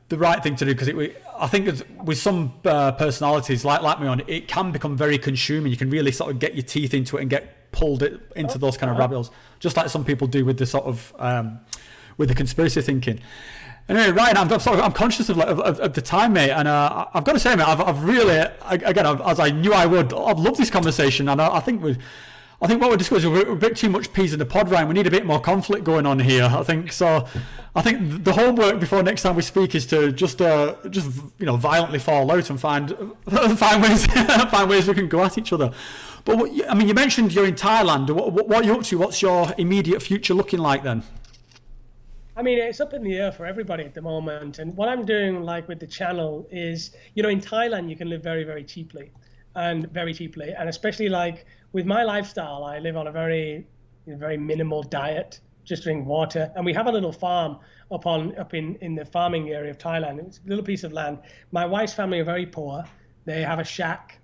the right thing to do, because I think with some personalities like me it can become very consuming. You can really sort of get your teeth into it and get pulled into those kind of rabbit holes, just like some people do with the sort of with the conspiracy thinking. Anyway, Ryan, I'm conscious of the time, mate, and I've got to say, mate, I've really, again, as I knew I would, I've loved this conversation, and I think what we're discussing, we're a bit too much peas in the pod, Ryan. We need a bit more conflict going on here, I think. So I think the homework before next time we speak is to just violently fall out and find ways we can go at each other. But you mentioned you're in Thailand. What are you up to? What's your immediate future looking like then? I mean, it's up in the air for everybody at the moment. And what I'm doing, like with the channel, is, in Thailand, you can live very, very cheaply. And especially like with my lifestyle, I live on a very, very minimal diet, just drink water. And we have a little farm up in the farming area of Thailand. It's a little piece of land. My wife's family are very poor. They have a shack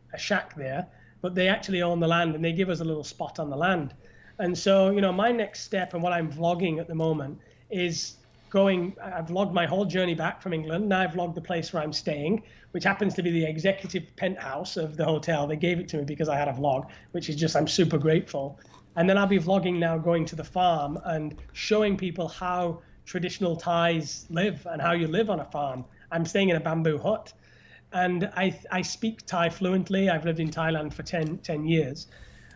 there, but they actually own the land, and they give us a little spot on the land. And so, my next step, and what I'm vlogging at the moment, is I've vlogged my whole journey back from England. Now I've vlogged the place where I'm staying, which happens to be the executive penthouse of the hotel. They gave it to me because I had a vlog, which is just, I'm super grateful. And then I'll be vlogging now, going to the farm and showing people how traditional Thais live and how you live on a farm. I'm staying in a bamboo hut, and I speak Thai fluently. I've lived in Thailand for 10 years.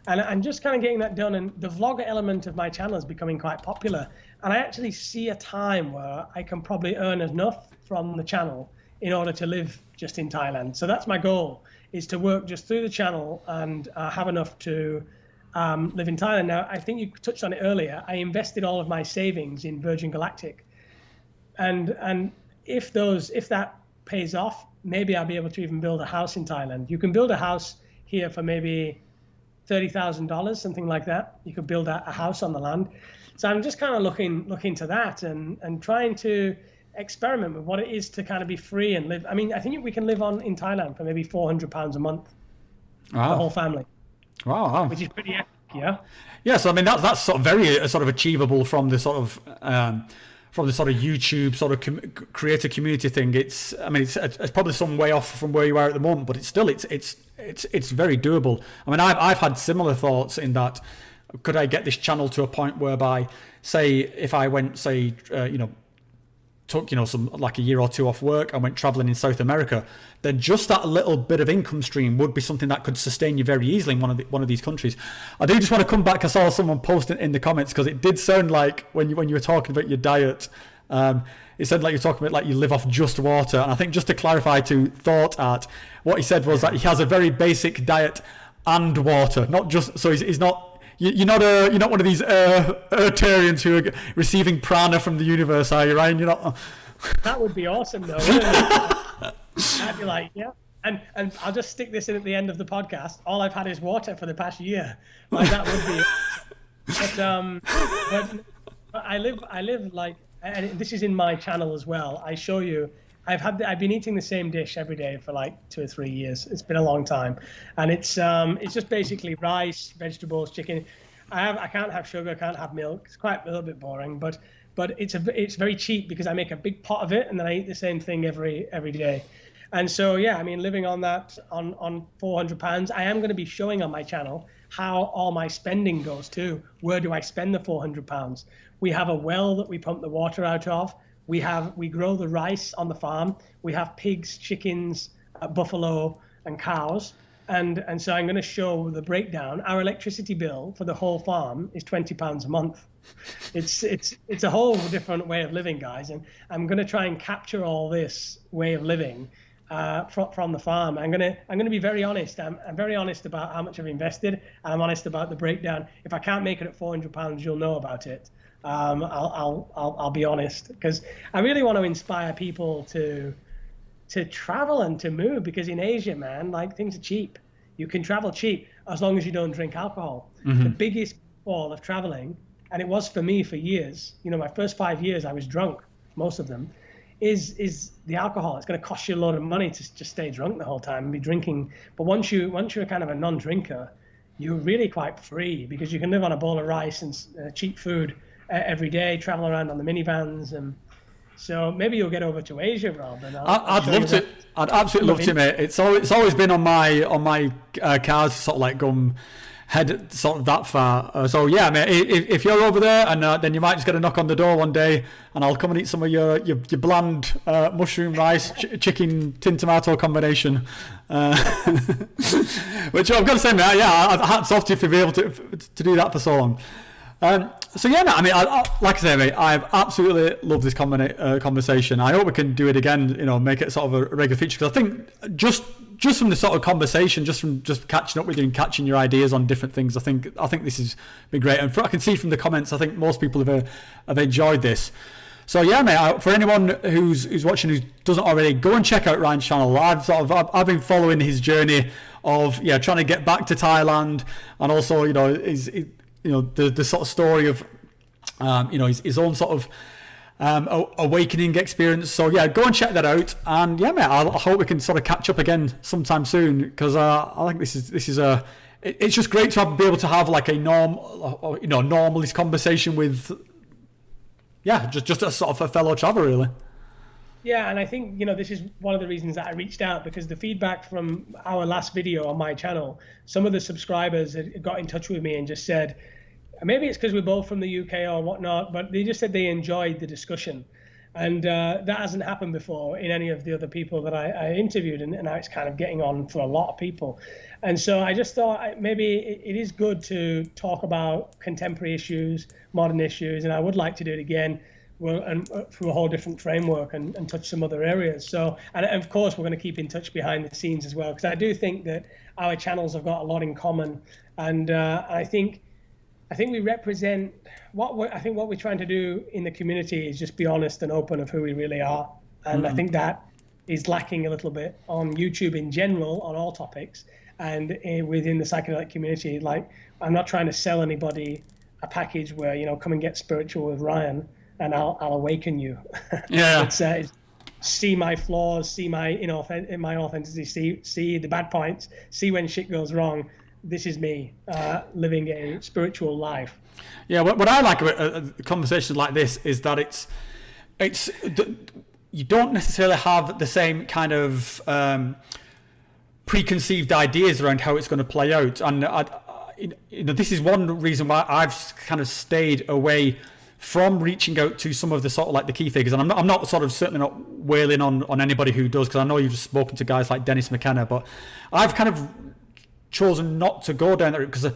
And I'm just kind of getting that done. And the vlogger element of my channel is becoming quite popular. And I actually see a time where I can probably earn enough from the channel in order to live just in Thailand. So that's my goal, is to work just through the channel and have enough to live in Thailand. Now, I think you touched on it earlier. I invested all of my savings in Virgin Galactic. And if that pays off, maybe I'll be able to even build a house in Thailand. You can build a house here for maybe $30,000, something like that. You could build a house on the land. So I'm just kind of looking to that and trying to experiment with what it is to kind of be free and live. I mean, I think we can live in Thailand for maybe £400 a month, wow. The whole family. Wow. Which is pretty epic, yeah. Yeah, so I mean that's sort of very sort of achievable from the sort of YouTube sort of creator community thing. It's probably some way off from where you are at the moment, but it's still it's very doable. I mean, I've had similar thoughts in that. Could I get this channel to a point whereby, say, if I went, took some like a year or two off work and went traveling in South America, then just that little bit of income stream would be something that could sustain you very easily in one of these countries. I do just want to come back. I saw someone post it in the comments because it did sound like when you were talking about your diet, it sounded like you're talking about like you live off just water. And I think just to clarify to Thought Art, what he said was that he has a very basic diet and water, not just, so he's not. You're not one of these Eartharians who are receiving prana from the universe, are you, Ryan? You're not. That would be awesome, though. I'd be like, yeah. And I'll just stick this in at the end of the podcast. All I've had is water for the past year. Like that would be. But I live like, and this is in my channel as well. I show you. I've been eating the same dish every day for like 2 or 3 years. It's been a long time, and it's just basically rice, vegetables, chicken. I can't have sugar, I can't have milk. It's quite a little bit boring, but it's very cheap because I make a big pot of it and then I eat the same thing every day. And so yeah, I mean, living on that on £400, I am going to be showing on my channel how all my spending goes too. Where do I spend the £400? We have a well that we pump the water out of. We grow the rice on the farm. We have pigs, chickens, buffalo, and cows. And so I'm going to show the breakdown. Our electricity bill for the whole farm is £20 a month. It's a whole different way of living, guys. And I'm going to try and capture all this way of living from the farm. I'm going to be very honest. I'm very honest about how much I've invested. And I'm honest about the breakdown. If I can't make it at £400, you'll know about it. I'll be honest, because I really want to inspire people to travel and to move, because in Asia, man, like things are cheap. You can travel cheap as long as you don't drink alcohol. Mm-hmm. The biggest fall of traveling, and it was for me for years, my first 5 years I was drunk, most of them, is the alcohol. It's going to cost you a lot of money to just stay drunk the whole time and be drinking. But once you're kind of a non-drinker, you're really quite free, because you can live on a bowl of rice and cheap food every day, travel around on the minivans. And so maybe you'll get over to Asia, Rob. And I'd love to. I'd absolutely love to, mate. It's always been on my cards, sort of like head sort of that far. So yeah, mate, if you're over there, and then you might just get a knock on the door one day, and I'll come and eat some of your bland mushroom rice chicken tin tomato combination. Which I've got to say, mate, yeah, hats off to you for being able to do that for so long. So yeah, mate, I mean, like I say, mate, I've absolutely loved this conversation. I hope we can do it again, make it sort of a regular feature, because I think just from the sort of conversation, just catching up with you and catching your ideas on different things, I think this has been great. And I can see from the comments, I think most people have enjoyed this. So yeah, mate, for anyone who's watching who doesn't already, go and check out Ryan's channel. I've been following his journey of trying to get back to Thailand, and also the sort of story of his own sort of awakening experience. So yeah, go and check that out. And yeah, mate, I hope we can sort of catch up again sometime soon, because I think this is it's just great to be able to have like a normalist conversation with just a sort of a fellow traveler, really. Yeah, and I think this is one of the reasons that I reached out, because the feedback from our last video on my channel, some of the subscribers had got in touch with me and just said, maybe it's because we're both from the UK or whatnot, but they just said they enjoyed the discussion. And that hasn't happened before in any of the other people that I interviewed, and now it's kind of getting on for a lot of people. And so I just thought maybe it is good to talk about contemporary issues, modern issues, and I would like to do it again and through a whole different framework and touch some other areas. So, and of course, we're going to keep in touch behind the scenes as well, because I do think that our channels have got a lot in common. And I think we represent what we're trying to do in the community is just be honest and open of who we really are. And I think that is lacking a little bit on YouTube in general on all topics, and within the psychedelic community. Like, I'm not trying to sell anybody a package where come and get spiritual with Ryan and I'll awaken you. Yeah. It's see my flaws, see my my authenticity, see the bad points, see when shit goes wrong. This is me living a spiritual life. Yeah, what I like about conversations like this is that it's you don't necessarily have the same kind of preconceived ideas around how it's going to play out. And this is one reason why I've kind of stayed away from reaching out to some of the sort of like the key figures. And I'm not sort of certainly not wailing on anybody who does, because I know you've just spoken to guys like Dennis McKenna, but I've kind of chosen not to go down that route, because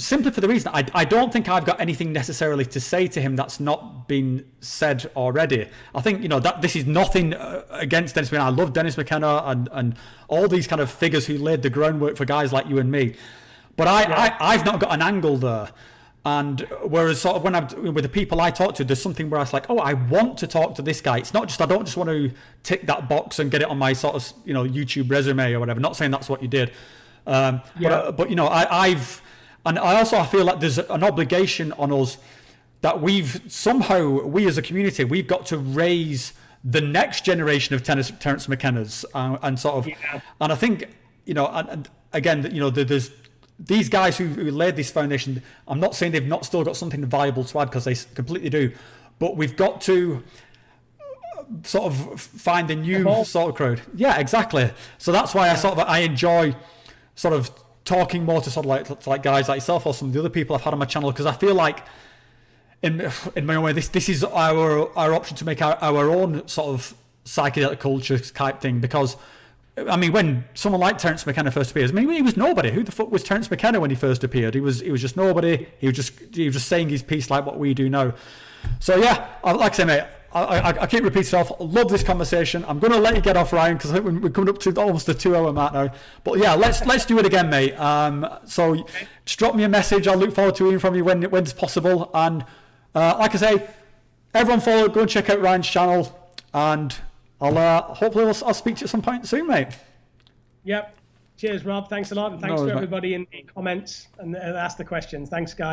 simply for the reason I don't think I've got anything necessarily to say to him that's not been said already. I think that this is nothing against Dennis McKenna. I love Dennis McKenna and all these kind of figures who laid the groundwork for guys like you and me, but I've not got an angle there. And whereas sort of when I'm with the people I talk to, there's something where I was like, I want to talk to this guy. It's not just, I don't just want to tick that box and get it on my sort of YouTube resume or whatever. Not saying that's what you did. But I feel like there's an obligation on us that we as a community, we've got to raise the next generation of Terence McKenna's and sort of, and I think, and again, there's these guys who laid this foundation. I'm not saying they've not still got something valuable to add, because they completely do, but we've got to sort of find a new sort of crowd. Yeah, exactly. So that's why I enjoy sort of talking more to sort of like guys like yourself or some of the other people I've had on my channel, because I feel like in my own way this is our option to make our own sort of psychedelic culture type thing. Because I mean, when someone like Terence McKenna first appears, I mean, he was nobody. Who the fuck was Terence McKenna when he first appeared? He was just nobody. He was just saying his piece like what we do now. So yeah, like I say, mate, I keep repeating myself. Love this conversation. I'm going to let you get off, Ryan, because I think we're coming up to almost the 2 hour mark now. But yeah, let's do it again, mate. So just drop me a message. I'll look forward to hearing from you when it's possible. And like I say, everyone go and check out Ryan's channel, and hopefully I'll speak to you at some point soon, mate. Yep. Cheers, Rob. Thanks a lot, and thanks to everybody in the comments and ask the questions. Thanks, guys.